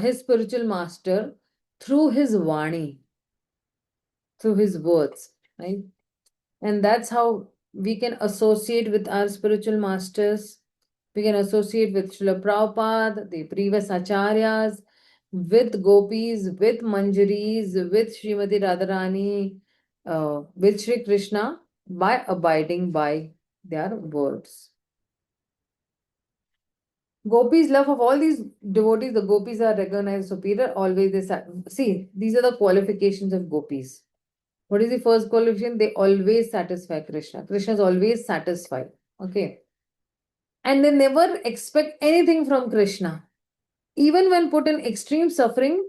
his spiritual master through his vani, through his words, right? And that's how we can associate with our spiritual masters. We can associate with Srila Prabhupada, the previous acharyas, with gopis, with manjaris, with Śrīmatī Rādhārāṇī, with Shri Krishna by abiding by their words. Gopis' love of all these devotees, the gopis are recognized superior. Always they see, these are the qualifications of gopis. What is the first qualification? They always satisfy Krishna. Krishna is always satisfied. Okay. And they never expect anything from Krishna. Even when put in extreme suffering,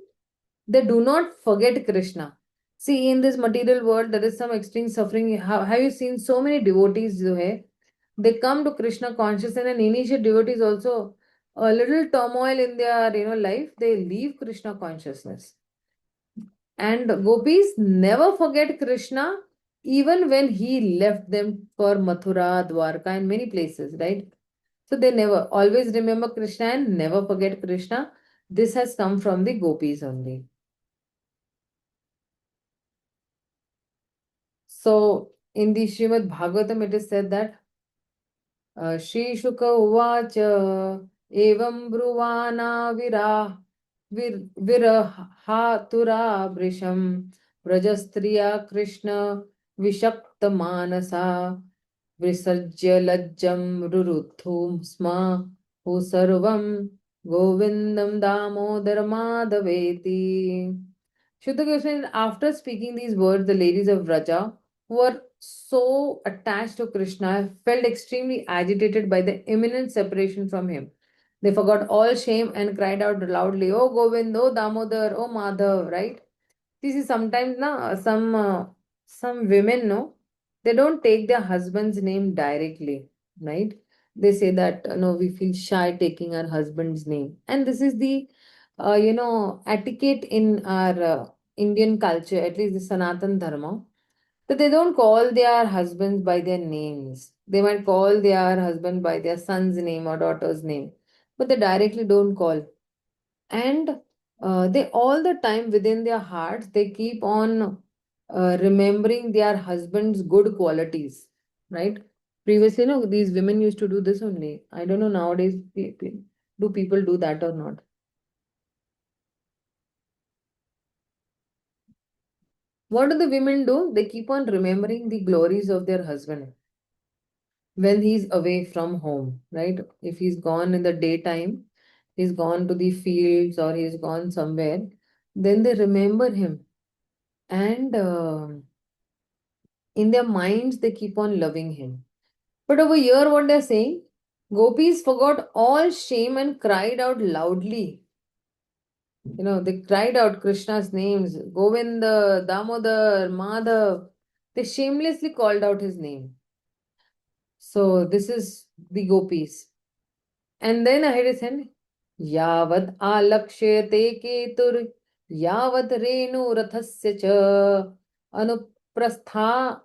they do not forget Krishna. See, in this material world, there is some extreme suffering. Have you seen so many devotees? They come to Krishna consciousness, and initiate devotees also a little turmoil in their life. They leave Krishna consciousness. And gopis never forget Krishna, even when he left them for Mathura, Dwarka, and many places, right? So they never always remember Krishna and never forget Krishna. This has come from the gopis only. So in the Srimad Bhagavatam, it is said that Shri Shuka Uvacha Evam Bruvana Virahatura Brisham Vrajastriya Krishna Vishakta Manasa Visarjya Lajjam Ruruthum Sma Sarvam Govindam Damodar Madhaveti. Shuddha Goswami, after speaking these words, the ladies of Vraja, who were so attached to Krishna, felt extremely agitated by the imminent separation from him. They forgot all shame and cried out loudly, "Oh Govind, oh Damodar, oh Madhav," right? This is sometimes some women, no, they don't take their husband's name directly, right? They say that no, we feel shy taking our husband's name, and this is the etiquette in our Indian culture, at least the Sanatan Dharma, that they don't call their husbands by their names. They might call their husband by their son's name or daughter's name, but they directly don't call. And they all the time within their hearts, they keep on remembering their husband's good qualities, right? Previously, no, these women used to do this only. I don't know nowadays, do people do that or not? What do the women do? They keep on remembering the glories of their husband when he's away from home, right? If he's gone in the daytime, he's gone to the fields or he's gone somewhere, then they remember him. And in their minds, they keep on loving him. But over here, what they're saying, gopis forgot all shame and cried out loudly. They cried out Krishna's names, Govinda, Damodar, Madhav. They shamelessly called out his name. So this is the gopis. And then ahead is saying, Yavat alakshayate ketur, Yavat renu rathasya cha, anuprastha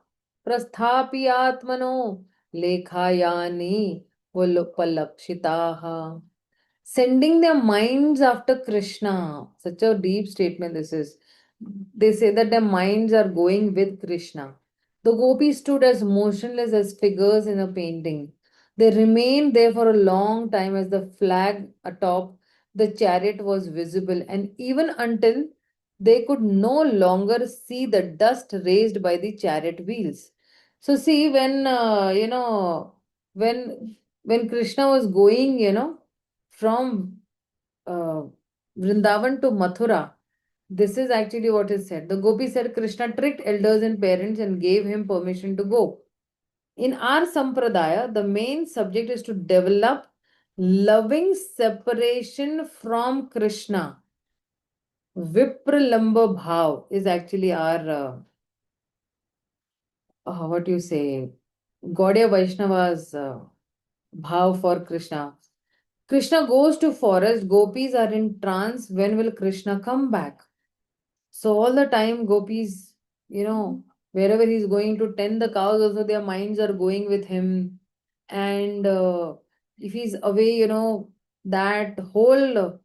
prasthapiyatmano lekhayani palakshitaha. Sending their minds after Krishna. Such a deep statement this is. They say that their minds are going with Krishna. The gopis stood as motionless as figures in a painting. They remained there for a long time as the flag atop the chariot was visible, and even until they could no longer see the dust raised by the chariot wheels. So see, when Krishna was going, from uh, Vrindavan to Mathura, this is actually what is said. The gopi said Krishna tricked elders and parents and gave him permission to go. In our sampradaya, the main subject is to develop loving separation from Krishna. Vipralamba bhav is actually our, what do you say, Gauḍīya Vaiṣṇavas bhav for Krishna. Krishna goes to forest, gopis are in trance. When will Krishna come back? So all the time, gopis, wherever he's going to tend the cows, also their minds are going with him. And if he's away, that whole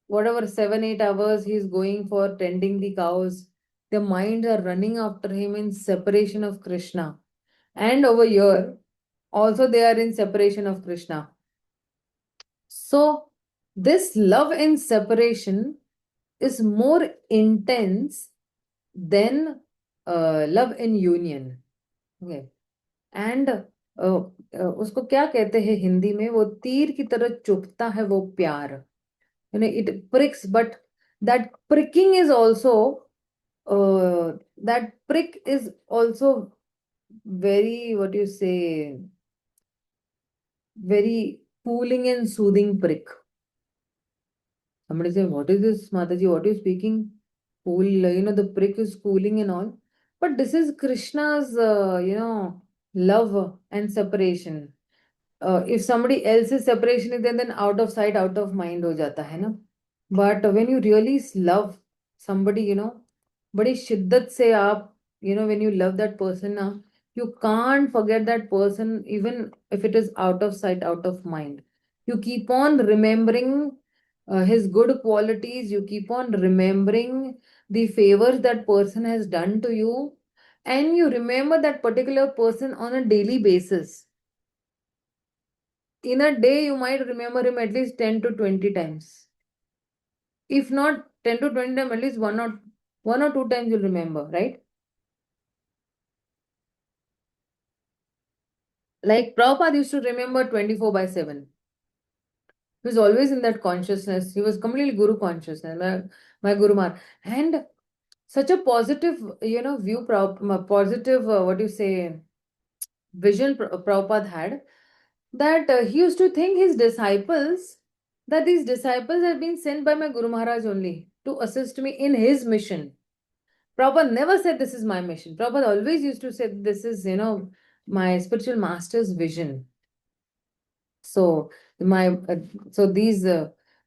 whatever 7-8 hours he's going for tending the cows, their minds are running after him in separation of Krishna. And over here, also they are in separation of Krishna. So this love in separation is more intense than love in union. Okay. And उसको क्या कहते हैं हिंदी में, वो तीर की तरह चुभता है वो प्यार. It pricks, but that pricking is also that prick is also very, what do you say, very cooling and soothing prick. Somebody say, what is this, Mataji? What are you speaking? Cool, the prick is cooling and all. But this is Krishna's, love and separation. If somebody else's separation is there, then out of sight, out of mind ho jata hai na. But when you really love somebody, बड़ी शिद्दत से आप, when you love that person ना, You can't forget that person, even if it is out of sight, out of mind. You keep on remembering his good qualities. You keep on remembering the favors that person has done to you. And you remember that particular person on a daily basis. In a day, you might remember him at least 10 to 20 times. If not 10 to 20 times, at least one or two times you'll remember, right? Like Prabhupada used to remember 24/7. He was always in that consciousness. He was completely Guru consciousness, my Guru Maharaj. And such a positive, view, positive, what do you say, vision Prabhupada had, that he used to think his disciples, that these disciples have been sent by my Guru Maharaj only to assist me in his mission. Prabhupada never said this is my mission. Prabhupada always used to say this is, my spiritual master's vision. So my these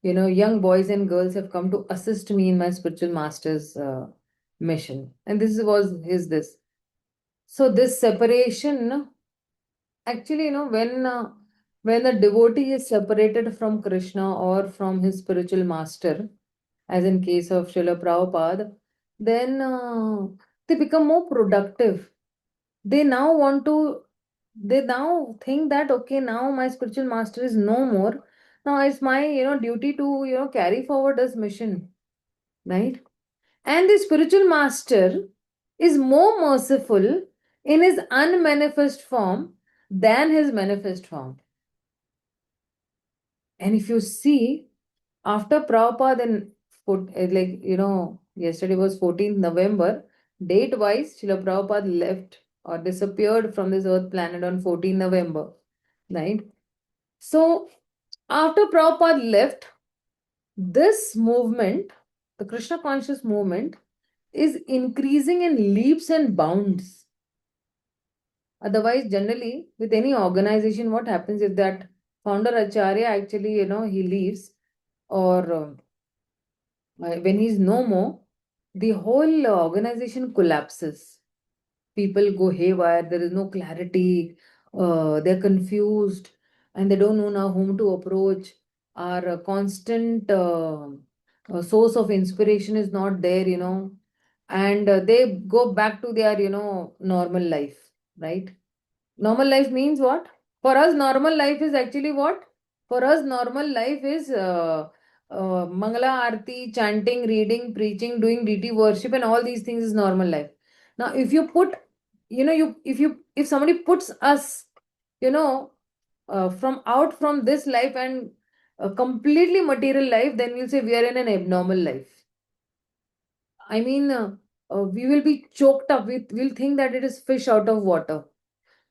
young boys and girls have come to assist me in my spiritual master's mission, and this was his this. So this separation, actually, when the devotee is separated from Krishna or from his spiritual master, as in case of Srila Prabhupada, then they become more productive. They now want to, they now think that, okay, now my spiritual master is no more. Now it's my, duty to, carry forward this mission, right? And the spiritual master is more merciful in his unmanifest form than his manifest form. And if you see, after Prabhupada, then, yesterday was 14th November, date wise, Srila Prabhupada left or disappeared from this earth planet on 14th November, right? So, after Prabhupada left, this movement, the Krishna conscious movement, is increasing in leaps and bounds. Otherwise, generally, with any organization, what happens if that founder Acharya actually, he leaves, or when he's no more, the whole organization collapses. People go haywire, there is no clarity, they're confused, and they don't know now whom to approach. Our constant source of inspiration is not there, and they go back to their, normal life, right? Normal life means what? For us, normal life is actually what? For us, normal life is Mangala Arti, chanting, reading, preaching, doing deity worship, and all these things is normal life. Now, if you put, if somebody puts us, from out from this life and a completely material life, then we'll say we are in an abnormal life. I mean, we will be choked up. We'll think that it is fish out of water.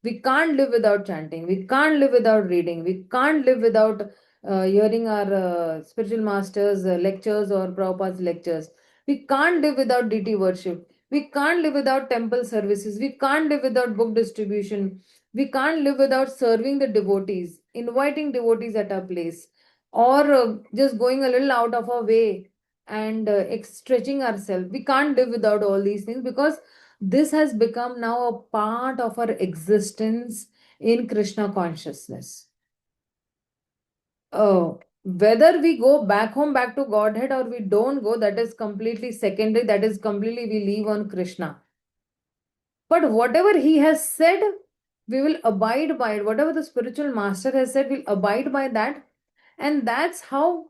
We can't live without chanting. We can't live without reading. We can't live without hearing our spiritual masters' lectures or Prabhupada's lectures. We can't live without deity worship. We can't live without temple services. We can't live without book distribution. We can't live without serving the devotees, inviting devotees at our place, or just going a little out of our way and stretching ourselves. We can't live without all these things, because this has become now a part of our existence in Krishna consciousness. Whether we go back home, back to Godhead, or we don't go, that is completely secondary. That is completely we leave on Krishna. But whatever he has said, we will abide by it. Whatever the spiritual master has said, we'll abide by that. And that's how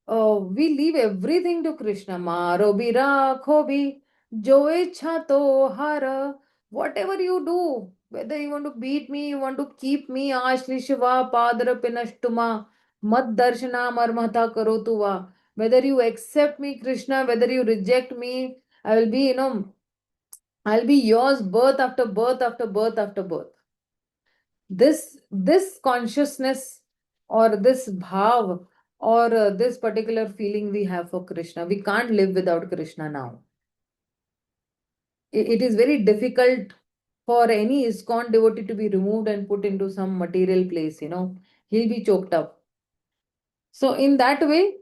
we leave everything to Krishna. Maro bi rakho bi, jo ichha to hara. Whatever you do, whether you want to beat me, you want to keep me, ashli shiva padra pinashtuma, mad darshana marmata karotuva. Whether you accept me, Krishna, whether you reject me, I will be, I'll be yours birth after birth after birth after birth. This consciousness, or this bhav, or this particular feeling we have for Krishna, we can't live without Krishna now. It is very difficult for any ISKCON devotee to be removed and put into some material place, he'll be choked up. So in that way,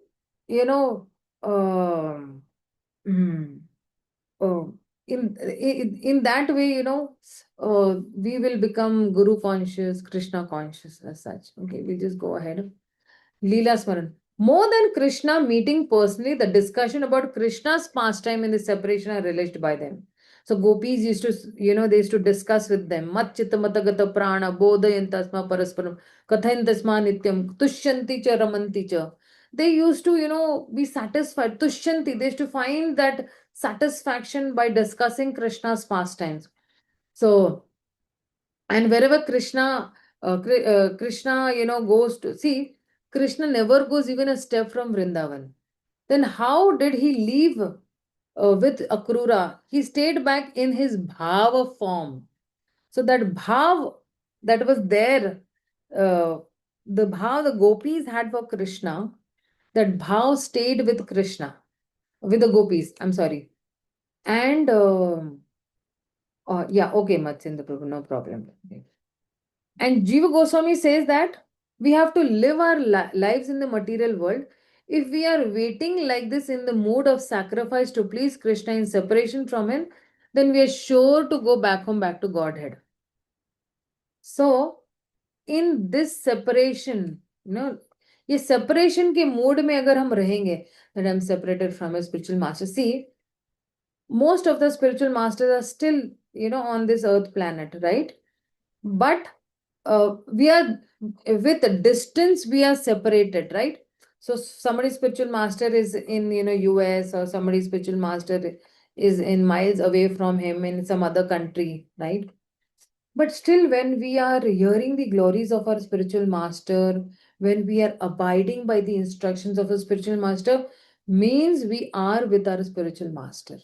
um, mm, oh, in that way, we will become Guru conscious, Krishna conscious as such. Okay, we just go ahead. Leela Smaran. More than Krishna meeting personally, the discussion about Krishna's pastime and the separation are relished by them. So gopis used to, they used to discuss with them. Mat chitta matagata prana bodhayantasma parasparam kathayantasma nityam tushyanti cha ramanti cha. They used to, be satisfied. Tushyanti, they used to find that satisfaction by discussing Krishna's pastimes. So, and wherever Krishna, goes to see, Krishna never goes even a step from Vrindavan. Then how did he leave with Akrura? He stayed back in his bhava form. So that bhav that was there, the bhav the gopis had for Krishna, that bhav stayed with Krishna, with the gopis. I'm sorry. And yeah, okay, Matsindra Prabhu, no problem. Okay. And Jiva Goswami says that we have to live our lives in the material world. If we are waiting like this in the mood of sacrifice to please Krishna in separation from him, then we are sure to go back home, back to Godhead. So, in this separation, ये separation के mood में अगर हम रहेंगे, that I'm separated from a spiritual master. See, most of the spiritual masters are still, on this earth planet, right? But we are, with distance, we are separated, right? So somebody's spiritual master is in, US, or somebody's spiritual master is in miles away from him in some other country, right? But still, when we are hearing the glories of our spiritual master, when we are abiding by the instructions of a spiritual master, means we are with our spiritual master.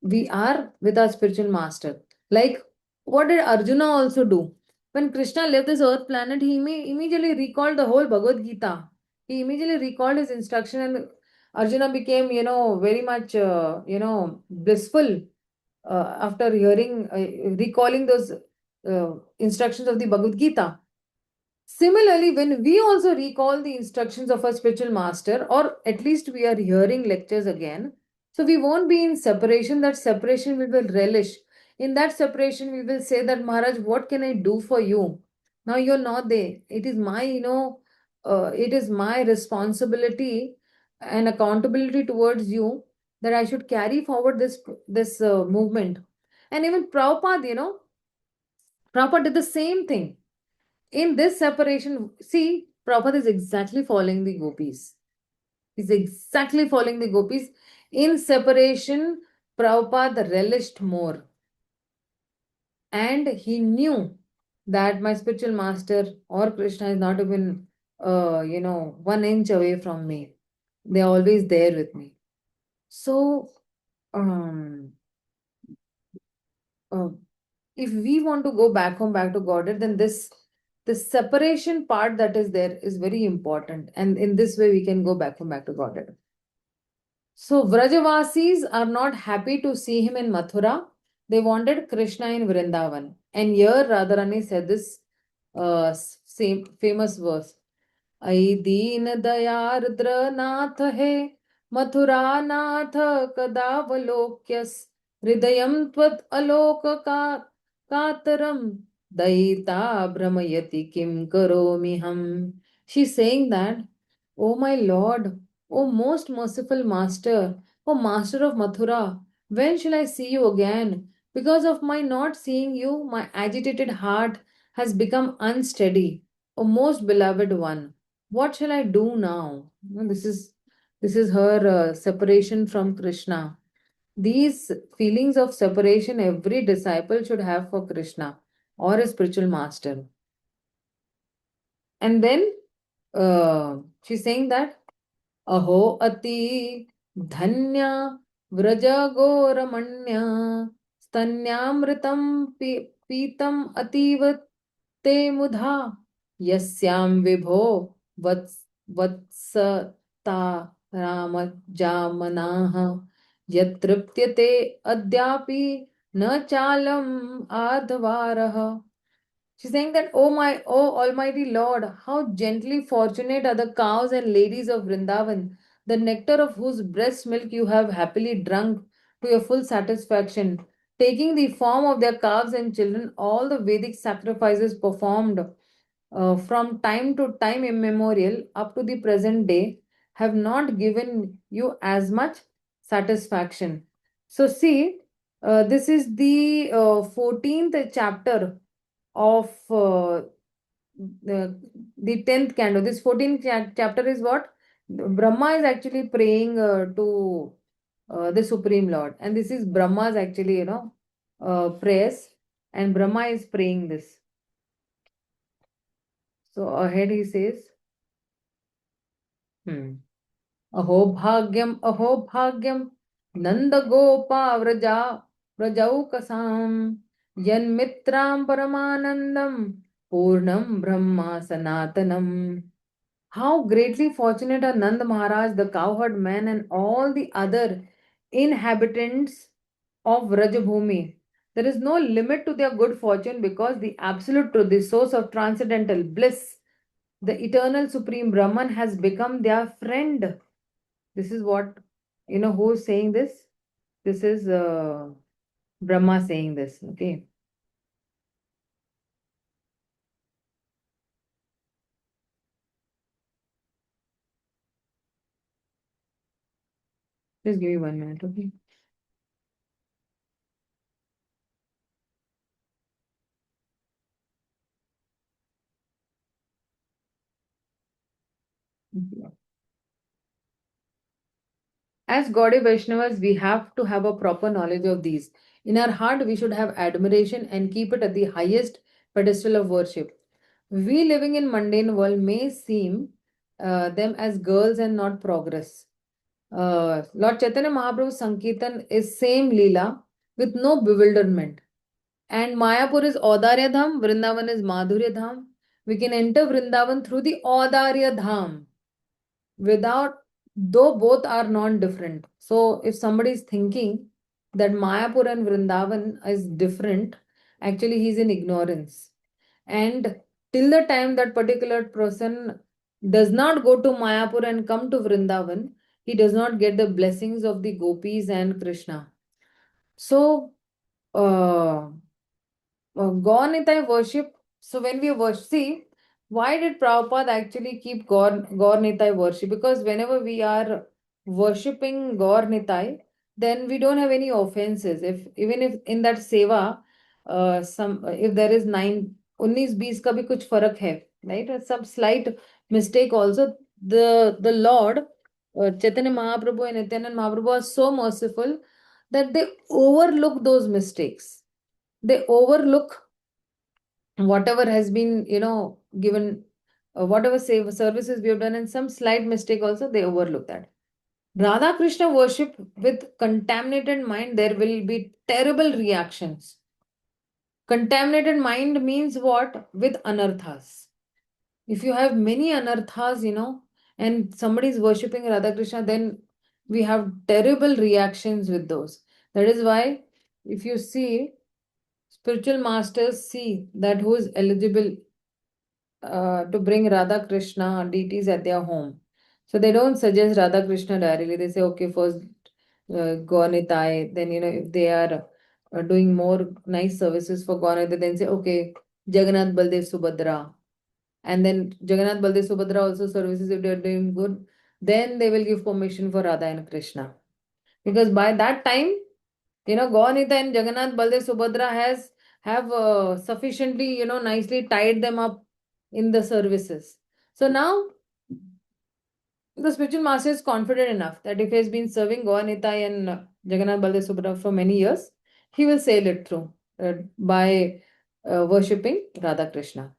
We are with our spiritual master. Like, what did Arjuna also do? When Krishna left this earth planet, he immediately recalled the whole Bhagavad Gita. He immediately recalled his instruction, and Arjuna became, very much, blissful after hearing, recalling those instructions of the Bhagavad Gita. Similarly, when we also recall the instructions of our spiritual master, or at least we are hearing lectures again, so we won't be in separation. That separation we will relish. In that separation, we will say that, Maharaj, what can I do for you? Now you're not there. It is my, it is my responsibility and accountability towards you that I should carry forward this movement. And even Prabhupada, Prabhupada did the same thing. In this separation, see, Prabhupada is exactly following the gopis. He's exactly following the gopis. In separation, Prabhupada relished more. And he knew that my spiritual master or Krishna is not even, 1 inch away from me. They're always there with me. So, if we want to go back home, back to Godhead, then this separation part that is there is very important. And in this way, we can go back home, back to Godhead. So, Vrajavasis are not happy to see him in Mathura. They wanted Krishna in Vrindavan. And here Radharani said this same famous verse. Ai deen dayardra nath hai Mathura nath kadavalokyas hridayam tvat aloka kataram daita brahmayati kim karomi ham. She's saying that, oh my Lord, O most merciful Master, O Master of Mathura, when shall I see you again? Because of my not seeing you, my agitated heart has become unsteady. O most beloved one, what shall I do now? This is her separation from Krishna. These feelings of separation every disciple should have for Krishna or a spiritual master. And then she's saying that अहो अति धन्य व्रज गोरमण्य स्तन्यामृतं पीतम अतीव ते मुधा यस्यां विभो वत्सता राम जामनाः यत्तृप्यते अद्यापि न Chalam आधवारः. She's saying that, oh Almighty Lord, how gently fortunate are the cows and ladies of Vrindavan, the nectar of whose breast milk you have happily drunk to your full satisfaction, taking the form of their calves and children. All the Vedic sacrifices performed from time to time immemorial up to the present day have not given you as much satisfaction. So, see, this is the 14th chapter of the 10th canto. This 14th chapter is what? Brahma is actually praying to the Supreme Lord, and this is Brahma's actually, prayers, and Brahma is praying this. So ahead he says, Aho bhagyam, Nanda Gopa Vrajaukasam, Yan Mitram Paramanandam, Purnam Brahma Sanatanam. How greatly fortunate are Nanda Maharaj, the cowherd man, and all the other inhabitants of Vrajabhumi. There is no limit to their good fortune because the absolute truth, the source of transcendental bliss, the eternal supreme Brahman has become their friend. This is what, who is saying this? This is Brahma saying this. Okay. Just give me 1 minute. Okay. As Gauḍīya Vaisṇavas, we have to have a proper knowledge of these. In our heart, we should have admiration and keep it at the highest pedestal of worship. We living in mundane world may seem them as girls and not progress. Lord Chaitanya Mahaprabhu Sankirtan is same Leela with no bewilderment. And Mayapur is Audarya Dham, Vrindavan is Madhurya Dham. We can enter Vrindavan through the Audarya Dham without, though both are non-different. So if somebody is thinking that Mayapur and Vrindavan is different, actually he's in ignorance. And till the time that particular person does not go to Mayapur and come to Vrindavan, he does not get the blessings of the gopis and Krishna. So, Gaur-Nitai worship. So when we worship, see, why did Prabhupada actually keep Gaur-Nitai worship? Because whenever we are worshipping Gaur-Nitai, then we don't have any offenses. Even if in that seva, if there is 19-20 का भी कुछ फर्क है, right? Some slight mistake also. The Lord, Chaitanya Mahaprabhu and Nityananda Mahaprabhu are so merciful that they overlook those mistakes. They overlook whatever has been, given, whatever services we have done, and some slight mistake also, they overlook that. Radha Krishna worship with contaminated mind, there will be terrible reactions. Contaminated mind means what? With anarthas. If you have many anarthas, and somebody is worshipping Radha Krishna, then we have terrible reactions with those. That is why, if you see, spiritual masters see that who is eligible to bring Radha Krishna deities at their home. So they don't suggest Radha Krishna directly. They say, okay, first Gaur-Nitai. Then, if they are doing more nice services for Gaur-Nitai, then say, okay, Jagannath, Baldev, Subhadra. And then Jagannath, Baldev, Subhadra also services, if they are doing good, then they will give permission for Radha and Krishna. Because by that time, Gaur-Nitai and Jagannath, Baldev, Subhadra have sufficiently, nicely tied them up in the services. So now the spiritual master is confident enough that if he has been serving Gaur-Nitai and Jagannath, Baldev, Subhadra for many years, he will sail it through by worshipping Radha Krishna.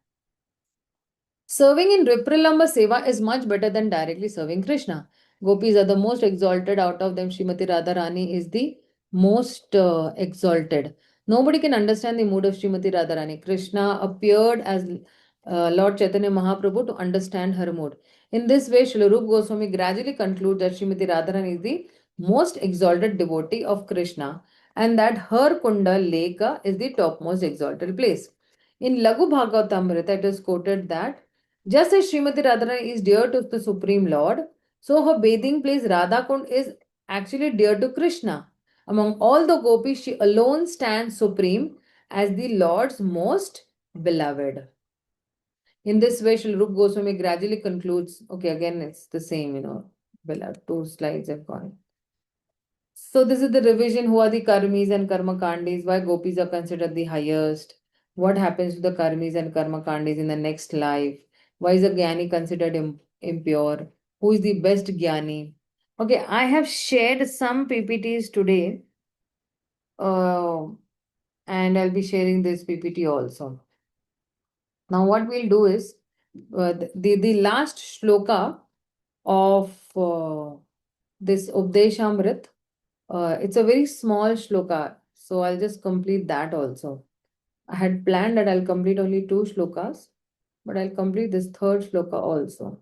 Serving in Vipralamba Seva is much better than directly serving Krishna. Gopis are the most exalted. Out of them, Śrīmatī Rādhārāṇī is the most exalted. Nobody can understand the mood of Śrīmatī Rādhārāṇī. Krishna appeared as Lord Chaitanya Mahaprabhu to understand her mood. In this way, Śrīla Rūpa Gosvāmī gradually concludes that Śrīmatī Rādhārāṇī is the most exalted devotee of Krishna and that her Kunda Leka is the topmost exalted place. In Laghu Bhagavatamrita, it is quoted that just as Śrīmatī Rādhārāṇī is dear to the Supreme Lord, so her bathing place Radha Kund is actually dear to Krishna. Among all the gopis, she alone stands supreme as the Lord's most beloved. In this way, Śrīla Rūpa Gosvāmī gradually concludes. Okay, again, it's the same, beloved. 2 slides have gone. So this is the revision. Who are the karmis and karma kandis? Why gopis are considered the highest? What happens to the karmis and karma kandis in the next life? Why is a jnani considered impure? Who is the best jnani? Okay, I have shared some PPTs today, and I'll be sharing this PPT also. Now, what we'll do is the last shloka of this Updeshamrit. It's a very small shloka, so I'll just complete that also. I had planned that I'll complete only 2 shlokas, but I'll complete this 3rd shloka also.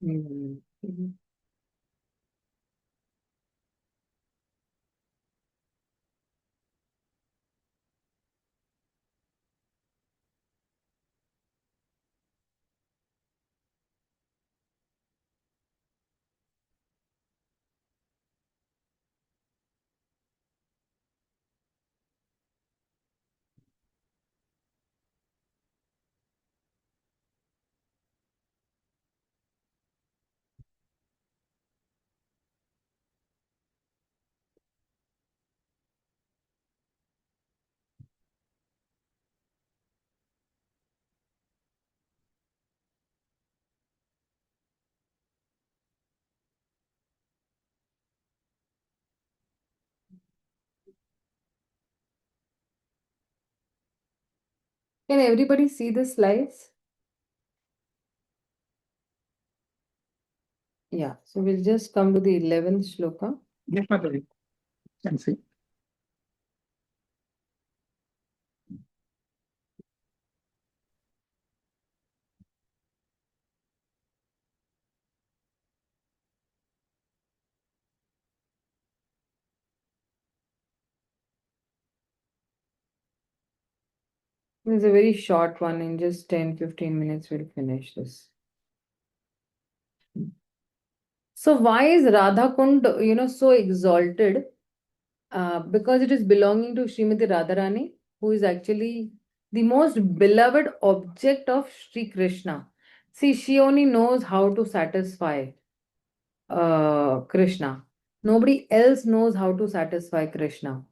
Mhm. Can everybody see the slides? Yeah, so we'll just come to the 11th shloka. Yes, Mataji. Can see. It's a very short one. In just 10-15 minutes, we'll finish this. So why is Radha Kund, so exalted? Because it is belonging to Śrīmatī Rādhārāṇī, who is actually the most beloved object of Śrī Krishna. See, she only knows how to satisfy Krishna. Nobody else knows how to satisfy Krishna.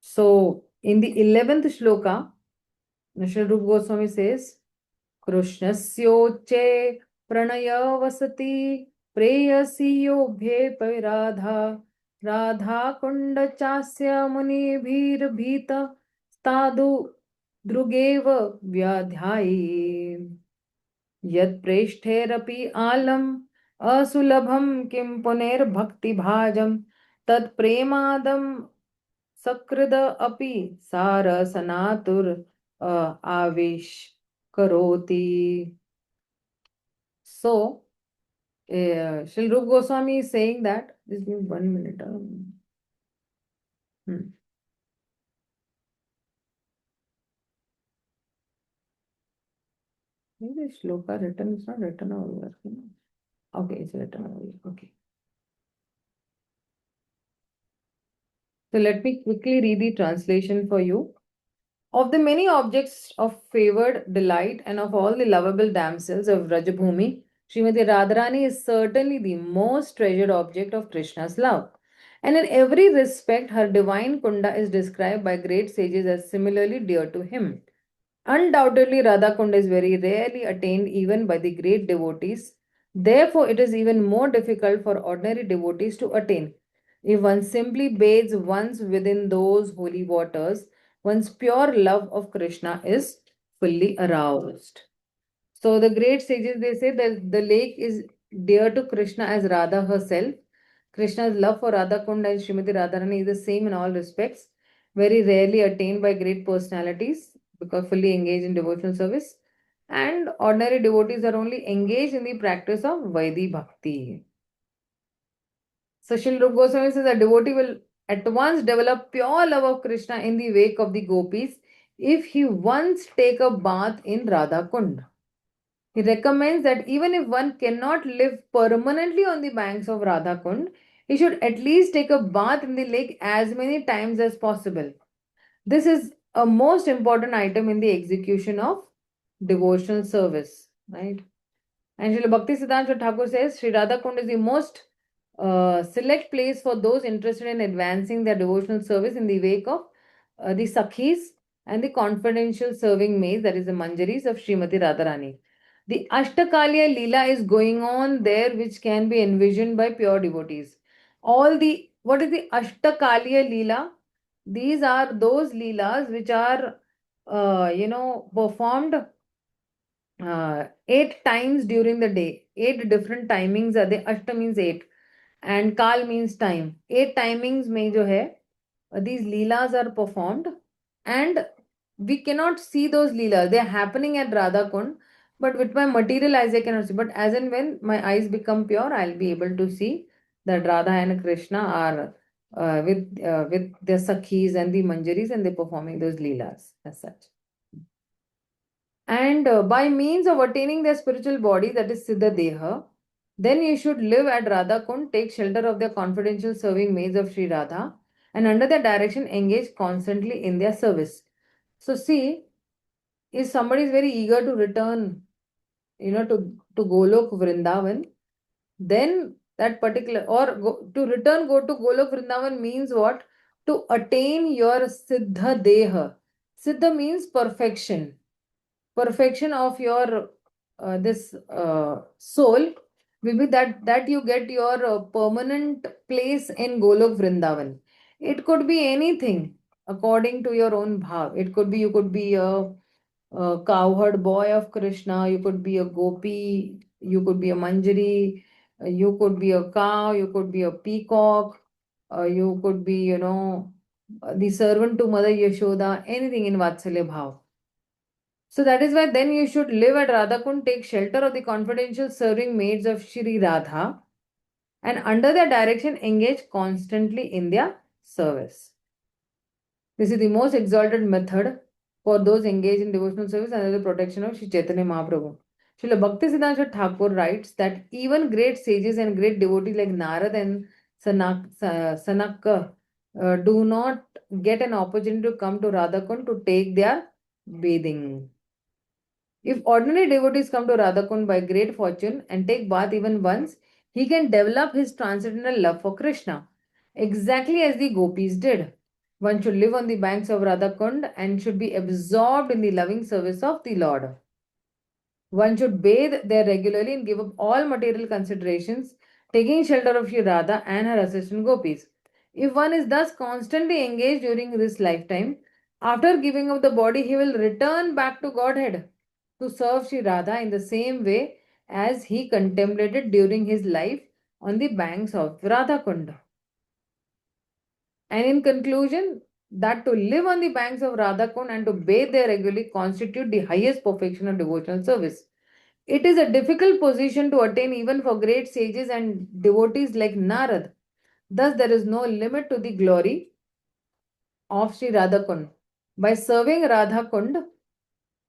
So, in the 11th shloka, Śrīla Rūpa Gosvāmī says, Krishnasyoche pranaya vasati preyasi yobhe paviradha Rādhā kunda chasya muni bhir bhita stadu drugeva vyadhyayi Yad preshtherapi alam asulabham kim puner bhakti bhajam tad premadam sakrida api sara sanatur avish karoti. So, Śrīla Rūpa Gosvāmī is saying that, just give me 1 minute. Maybe the shloka written, it's not written over here. Okay, it's written over here. Okay. So let me quickly read the translation for you. Of the many objects of favored delight and of all the lovable damsels of Rajabhumi, Śrīmatī Rādhārāṇī is certainly the most treasured object of Krishna's love. And in every respect, her divine Kunda is described by great sages as similarly dear to him. Undoubtedly, Radha Kunda is very rarely attained even by the great devotees. Therefore, it is even more difficult for ordinary devotees to attain. If one simply bathes once within those holy waters, one's pure love of Krishna is fully aroused. So the great sages, they say that the lake is dear to Krishna as Radha herself. Krishna's love for Radha Kunda and Śrīmatī Rādhārāṇī is the same in all respects. very rarely attained by great personalities because fully engaged in devotional service. And ordinary devotees are only engaged in the practice of Vaidhi Bhakti. So Śrīla Rūpa Gosvāmī says a devotee will at once develop pure love of Krishna in the wake of the gopis if he once take a bath in Radha Kund. He recommends that even if one cannot live permanently on the banks of Radha Kund, he should at least take a bath in the lake as many times as possible. This is a most important item in the execution of devotional service, right? And Srila Bhakti Siddhanta Thakur says Sri Radha Kund is the most select place for those interested in advancing their devotional service in the wake of the Sakhis and the confidential serving maids, that is the Manjaris of Śrīmatī Rādhārāṇī. The Ashtakaliya Leela is going on there, which can be envisioned by pure devotees. What is the Ashtakaliya Leela? These are those Leelas which are, performed 8 times during the day. 8 different timings are there. Ashta means 8 and Kal means time. 8 timings mein jo hai, these Leelas are performed and we cannot see those Leelas. They are happening at Radha Kund, but with my material eyes I cannot see. But as and when my eyes become pure, I'll be able to see that Rādhā and Kṛṣṇa are with their Sakhis and the Manjaris and they're performing those Leelas as such. And by means of attaining their spiritual body, that is Siddha Deha, then you should live at Radha Kund, take shelter of their confidential serving maids of Sri Radha, and under their direction engage constantly in their service. So see, if somebody is very eager to return, to Golok Vrindavan, then that particular, go to Golok Vrindavan means what? To attain your Siddha Deha. Siddha means perfection. Perfection of your this soul will be that you get your permanent place in Golok Vrindavan. It could be anything according to your own bhav. It could be you could be a cowherd boy of Krishna, you could be a gopi, you could be a manjari, you could be a cow, you could be a peacock, you could be, the servant to Mother Yashoda, anything in Vatsalya bhav. So that is why then you should live at Radha Kund, take shelter of the confidential serving maids of Shri Radha, and under their direction engage constantly in their service. This is the most exalted method for those engaged in devotional service under the protection of Śrī Caitanya Mahāprabhu. Srila Bhakti Siddhanta Thakur writes that even great sages and great devotees like Narad and Sanaka do not get an opportunity to come to Radha Kund to take their bathing. If ordinary devotees come to Radha Kund by great fortune and take bath even once, he can develop his transcendental love for Krishna, exactly as the gopis did. One should live on the banks of Radha Kund and should be absorbed in the loving service of the Lord. One should bathe there regularly and give up all material considerations, taking shelter of Shri Radha and her assistant gopis. If one is thus constantly engaged during this lifetime, after giving up the body, he will return back to Godhead to serve Shri Radha in the same way as he contemplated during his life on the banks of Radha Kund. And in conclusion, that to live on the banks of Radha Kund and to bathe there regularly constitute the highest perfection of devotional service. It is a difficult position to attain even for great sages and devotees like Narad. Thus, there is no limit to the glory of Sri Radha Kund. By serving Radha Kund,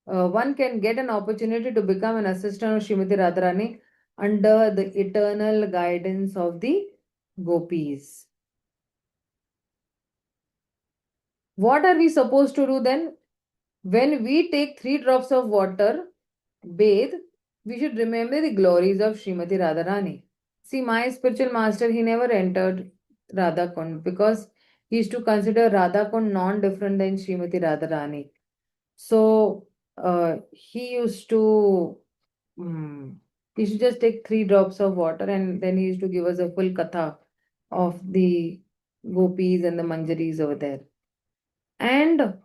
one can get an opportunity to become an assistant of Śrīmatī Rādhārāṇī under the eternal guidance of the gopis. What are we supposed to do then? When we take 3 drops of water, bathe, we should remember the glories of Śrīmatī Rādhārāṇī. See, my spiritual master, he never entered Radha Kund because he used to consider Radha Kund non-different than Śrīmatī Rādhārāṇī. So, he used to just take 3 drops of water and then he used to give us a full katha of the gopis and the manjaris over there. And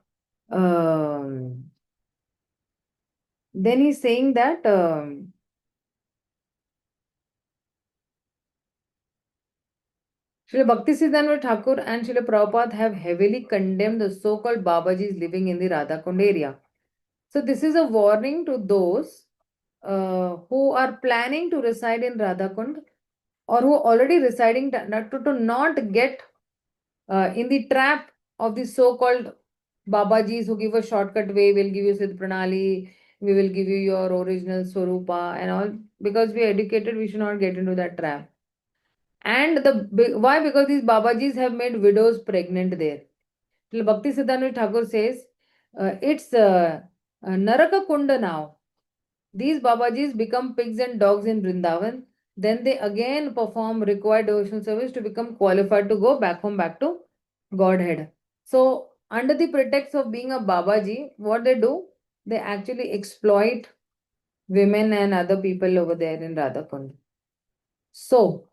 then he's saying that Srila Bhaktisiddhanta Thakur and Srila Prabhupada have heavily condemned the so-called Babajis living in the Radhakund area. So this is a warning to those who are planning to reside in Radhakund or who are already residing to not get in the trap of the so-called Babajis who give a shortcut way, will give you Siddh Pranali, we will give you your original Swarupa and all. Because we are educated, we should not get into that trap. And why? Because these Babajis have made widows pregnant there. Bhakti Siddhanta Thakur says, it's Naraka Kunda now. These Babajis become pigs and dogs in Vrindavan. Then they again perform required devotional service to become qualified to go back home, back to Godhead. So, under the pretext of being a Babaji, what they do? They actually exploit women and other people over there in Radhakund. So,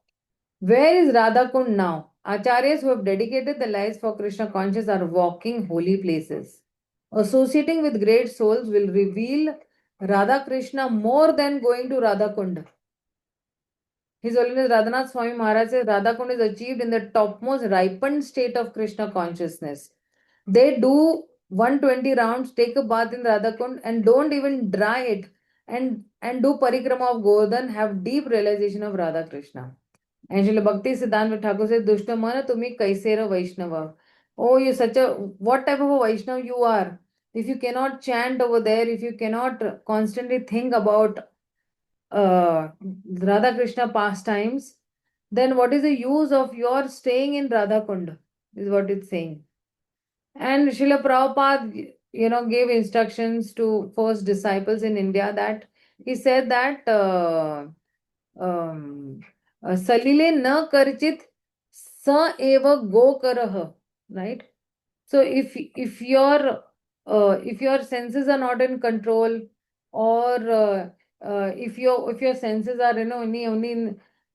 where is Radhakund now? Acharyas who have dedicated their lives for Krishna consciousness are walking holy places. Associating with great souls will reveal Radha Krishna more than going to Radhakund. His Holiness Radhanath Swami Maharaj says Radhakund is achieved in the topmost ripened state of Krishna consciousness. They do 120 rounds, take a bath in Radhakund and don't even dry it and do parikrama of Govardhan, have deep realization of Radha Krishna. And Srila Bhakti Siddhanta Thakur says, Dushta mana tumi kaisera Vaishnava. Oh, you such a, what type of a Vaishnava you are? If you cannot chant over there, if you cannot constantly think about Radha Krishna pastimes, then what is the use of your staying in Radhakund? Is what it's saying. And Srila Prabhupada, gave instructions to first disciples in India that he said that Salile na karchit sa eva go karah, right? So if your senses are not in control, or if your senses are only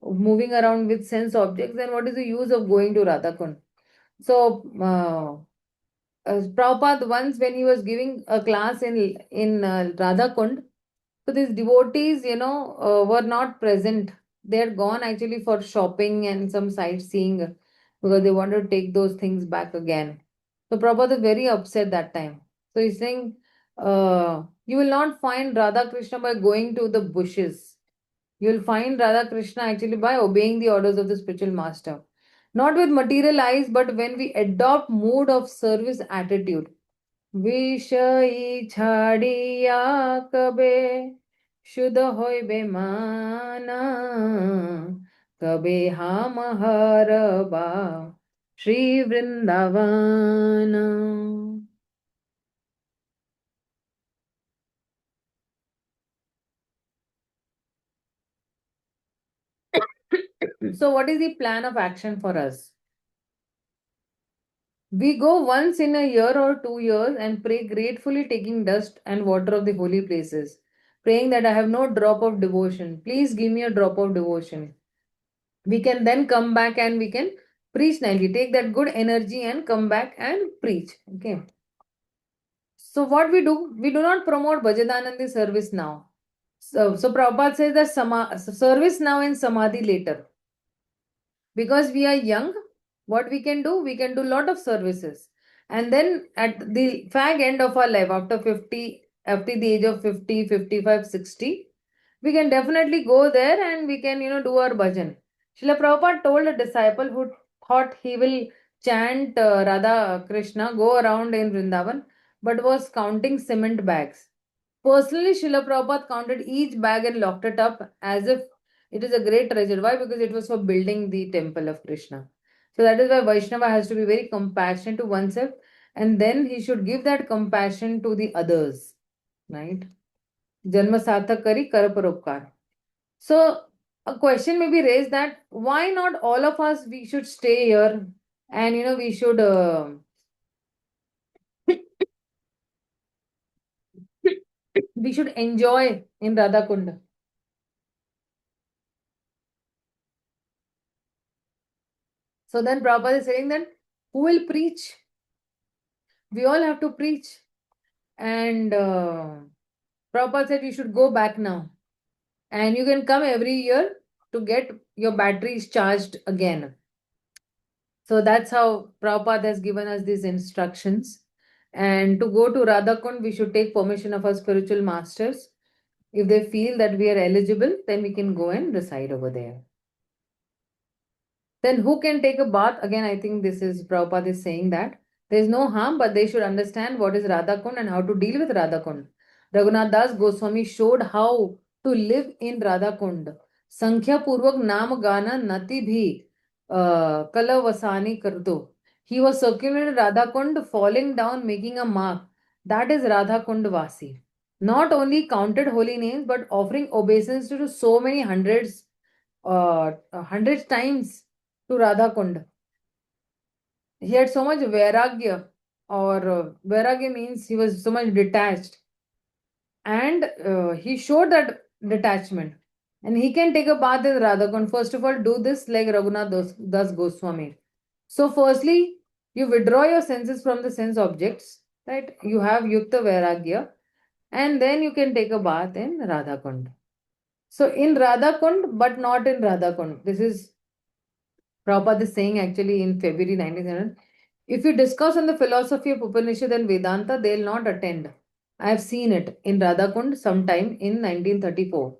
moving around with sense objects, then what is the use of going to Radhakund? So Prabhupada once, when he was giving a class in Radhakund, so these devotees, were not present. They had gone actually for shopping and some sightseeing because they wanted to take those things back again. So Prabhupada is very upset that time. So he's saying, you will not find Radha Krishna by going to the bushes. You will find Radha Krishna actually by obeying the orders of the spiritual master. Not with material eyes, but when we adopt mood of service attitude. Vishai chhadiya kabe Shuddha hoibe mana kabe hāma haraba Śrī Vṛndāvana. So what is the plan of action for us? We go once in a year or 2 years and pray gratefully, taking dust and water of the holy places, praying that I have no drop of devotion. Please give me a drop of devotion. We can then come back and we can preach nicely. Take that good energy and come back and preach. Okay. So what we do not promote Bhajadanandi service now. So Prabhupada says that service now and Samadhi later. Because we are young, what we can do a lot of services. And then at the fag end of our life, after the age of 50, 55, 60, we can definitely go there and we can, do our bhajan. Srila Prabhupada told a disciple who thought he will chant Radha Krishna, go around in Vrindavan, but was counting cement bags. Personally, Srila Prabhupada counted each bag and locked it up as if it is a great treasure. Why? Because it was for building the temple of Krishna. So that is why Vaishnava has to be very compassionate to oneself, and then he should give that compassion to the others. Right? Janma sarthak kari kar paropkar. So a question may be raised that why not all of us, we should stay here and we should enjoy in Radhakund. So then Prabhupada is saying that who will preach? We all have to preach. And Prabhupada said you should go back now. And you can come every year to get your batteries charged again. So that's how Prabhupada has given us these instructions. And to go to Radha Kund, we should take permission of our spiritual masters. If they feel that we are eligible, then we can go and reside over there. Then who can take a bath? Again, I think this is Prabhupada is saying that there is no harm, but they should understand what is Radha Kund and how to deal with Radha Kund. Raghunath Das Goswami showed how to live in Radha Kund. Sankhya Purvak Naam Gana Nati Bhi Kala Vasani Kardo. He was circulating Radha Kund, falling down, making a mark. That is Radha Kund Vasi. Not only counted holy names, but offering obeisance to so many hundreds times to Radha Kund. He had so much vairagya, or vairagya means he was so much detached. And he showed that detachment. And he can take a bath in Radha Kund. First of all, do this like Raghunath Das Goswami. So firstly, you withdraw your senses from the sense objects, right? You have Yukta Vairagya, and then you can take a bath in Radha Kund. So in Radha Kund, but not in Radha Kund. This is Prabhupada is saying actually in February 1900. If you discuss on the philosophy of Upanishad and Vedanta, they will not attend. I have seen it in Radha Kund sometime in 1934.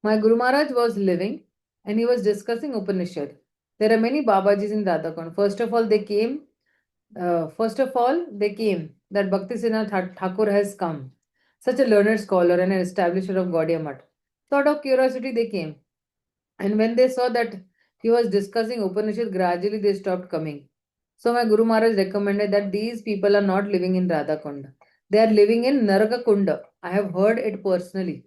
My Guru Maharaj was living and he was discussing Upanishad. There are many Babajis in Radha Kund. First of all, they came that Bhakti Siddhanta Ṭhākura has come. Such a learned scholar and an establisher of Gauḍīya Math. So out of curiosity, they came. And when they saw that he was discussing Upanishad, gradually they stopped coming. So my Guru Maharaj recommended that these people are not living in Radha Kund. They are living in Naraka Kunda. I have heard it personally.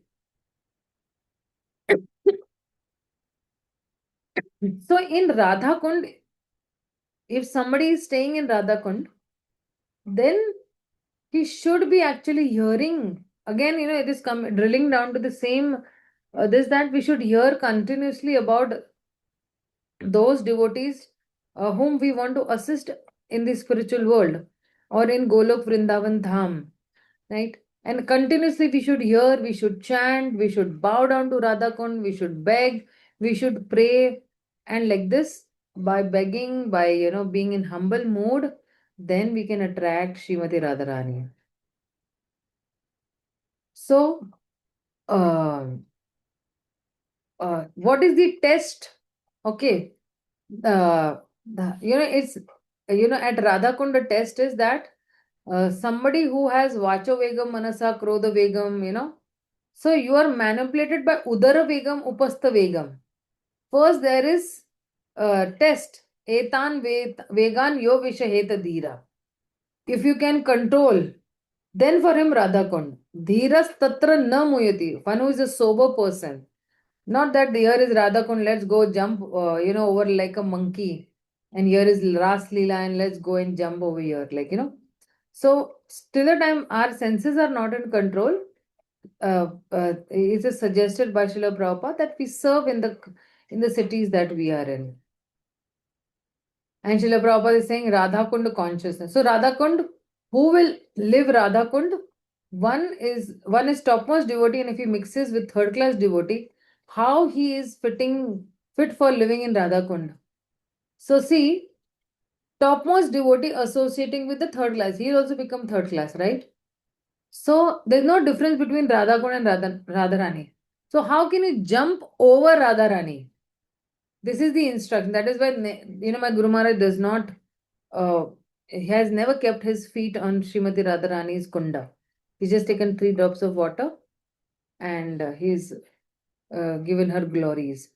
So in Radha Kund, if somebody is staying in Radha Kund, then he should be actually hearing. Again, it is drilling down to the same, that we should hear continuously about those devotees whom we want to assist in the spiritual world or in Golok Vrindavan Dham, right? And continuously we should hear, we should chant, we should bow down to Radha Kund, we should beg, we should pray, and like this, by begging, by being in humble mood, then we can attract Śrīmatī Rādhārāṇī. So, what is the test? Okay, it's at Radha Kund, the test is that somebody who has Vacho Vegam, Manasa, Krodha Vegam, so you are manipulated by Udara Vegam, Upastha Vegam. First, there is test. Etan Vegan Yo Vishaheta Dhira. If you can control, then for him Radha Kund. Dhiras Tatra Na Muyati. One who is a sober person. Not that here is Radha Kund, let's go jump, over like a monkey. And here is Ras Leela and let's go and jump over here. So, till the time our senses are not in control, it is suggested by Śrīla Prabhupada that we serve in the cities that we are in. And Śrīla Prabhupada is saying Radha Kund consciousness. So Radha Kund, who will live Radha Kund? One is topmost devotee, and if he mixes with third class devotee, how he is fit for living in Radha Kund. So see, topmost devotee associating with the third class, he will also become third class, right? So there's no difference between Radha Kund and Radharani. So how can you jump over Radharani? This is the instruction. That is why my Guru Maharaj does not. He has never kept his feet on Śrīmatī Rādhārāṇī's kunda. He's just taken 3 drops of water, and he's given her glories.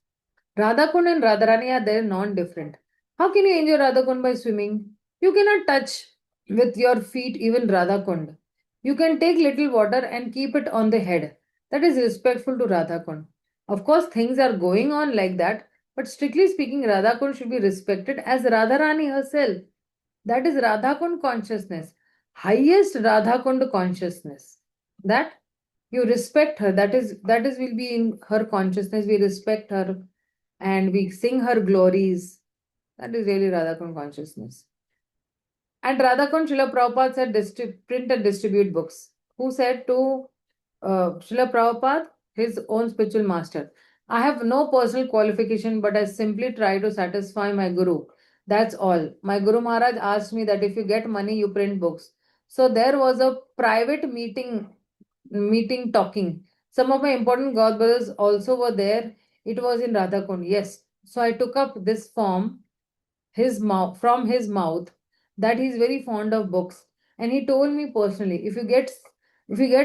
Radha Kund and Radharani are there non-different. How can you enjoy Radha Kund by swimming? You cannot touch with your feet even Radha Kund. You can take little water and keep it on the head. That is respectful to Radha Kund. Of course, things are going on like that, but strictly speaking, Radha Kund should be respected as Radharani herself. That is Radha Kund consciousness. Highest Radha Kund consciousness. That you respect her. That is will be in her consciousness. We respect her and we sing her glories. That is really Radha Kund consciousness. And Radha Kund, Śrīla Prabhupada said, print and distribute books. Who said to Śrīla Prabhupada, his own spiritual master, I have no personal qualification, but I simply try to satisfy my Guru. That's all. My Guru Maharaj asked me that if you get money, you print books. So there was a private meeting talking. Some of my important God brothers also were there. It was in Radhakund. Yes. So I took up this form from his mouth that he's very fond of books. And he told me personally, if you get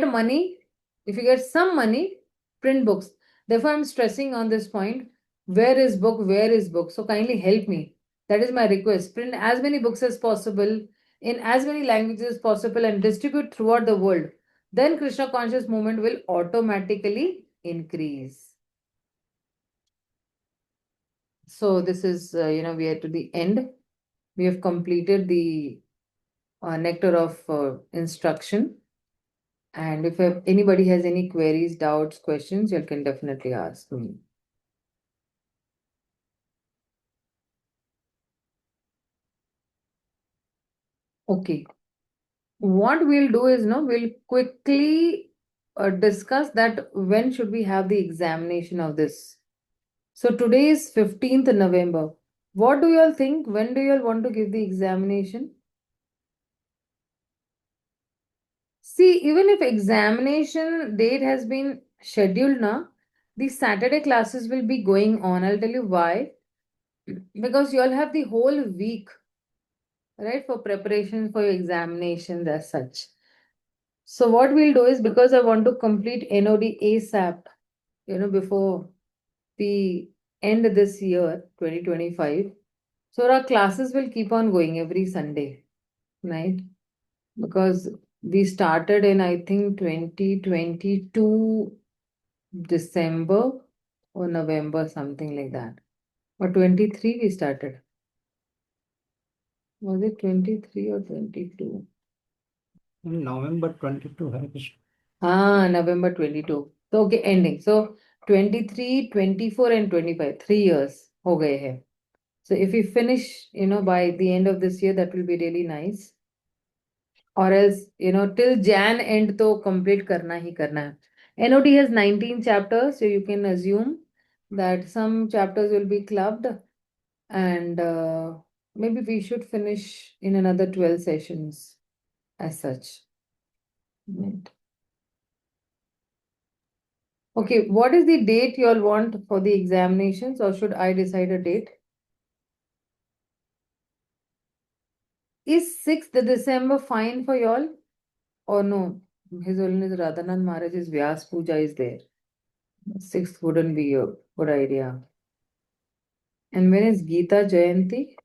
money, if you get some money, print books. Therefore, I'm stressing on this point. Where is book? Where is book? So kindly help me. That is my request. Print as many books as possible in as many languages as possible and distribute throughout the world. Then Krishna conscious movement will automatically increase. So this is, we are to the end. We have completed the nectar of instruction. And if anybody has any queries, doubts, questions, you can definitely ask me. Okay. What we'll do is, we'll quickly discuss that when should we have the examination of this. So today is 15th November. What do you all think? When do you all want to give the examination? See, even if examination date has been scheduled now, the Saturday classes will be going on. I'll tell you why. Because you all have the whole week, right, for preparation for your examinations as such. So what we'll do is, because I want to complete NOD ASAP, before the end of this year, 2025. So our classes will keep on going every Sunday, right? Because we started in, I think, 2022 December or November, something like that. Or 23 we started. Was it 23 or 22? In November 22, Hare Krishna. November 22. So, okay, ending. So 23, 24 and 25, 3 years ho gaye hai. So if we finish, by the end of this year, that will be really nice. Or else, till Jan end to complete karna hi karna hai. NOD has 19 chapters, so you can assume that some chapters will be clubbed and maybe we should finish in another 12 sessions as such. Right. Okay, what is the date you all want for the examinations, or should I decide a date? Is 6th December fine for you all? Or no? His Holiness Radhanand Maharaj's Vyas Puja is there. 6th wouldn't be a good idea. And when is Gita Jayanti?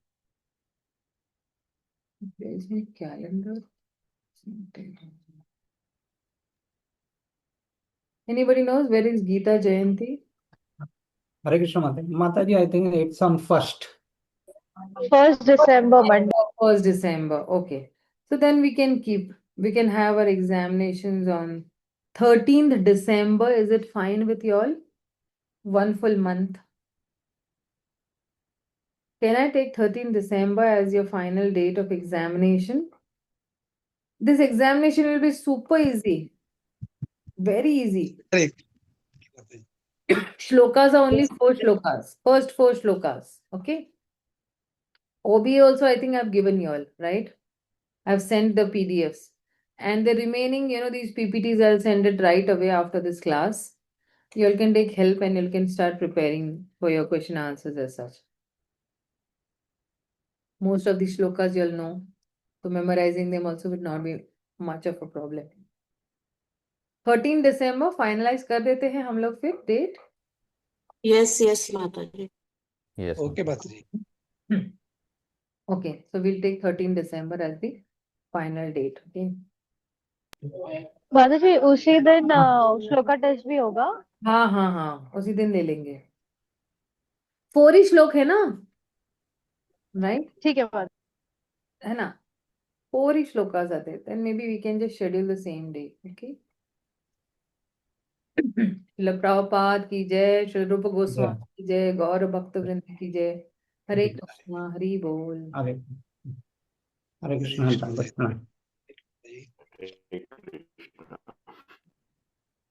Where is my calendar? Anybody knows where is Gita Jayanti? Hare Krishna Mataji. Mataji, I think it's on 1st. 1st December, Monday. 1st December. Okay. So then we can have our examinations on 13th December. Is it fine with you all? One full month. Can I take 13th December as your final date of examination? This examination will be super easy. Very easy. Shlokas are only 4 shlokas. First 4 shlokas. Okay. OBA also, I think I've given you all, right? I've sent the PDFs. And the remaining, these PPTs, I'll send it right away after this class. You all can take help and you can start preparing for your question answers as such. Most of the shlokas you'll know. So memorizing them also would not be much of a problem. 13 December finalize कर देते हैं हम लोग फिर date. Yes, Mataji. Yes. Okay, Mataji. Okay, so we'll take 13 December as the final date. Okay. माताजी उसी दिन shloka test भी होगा? हाँ उसी दिन ले लेंगे. 4 ही श्लोक है ना, right? ठीक है माता. है ना, 4 ही श्लोकास आते हैं. Then maybe we can just schedule the same day. Okay. Srila Prabhupada की जय, श्रील रूप गोस्वामी की जय, गौर भक्त वृंद की जय. हरे कृष्णा, हरि बोल. Hare Krishna. Hare Krishna.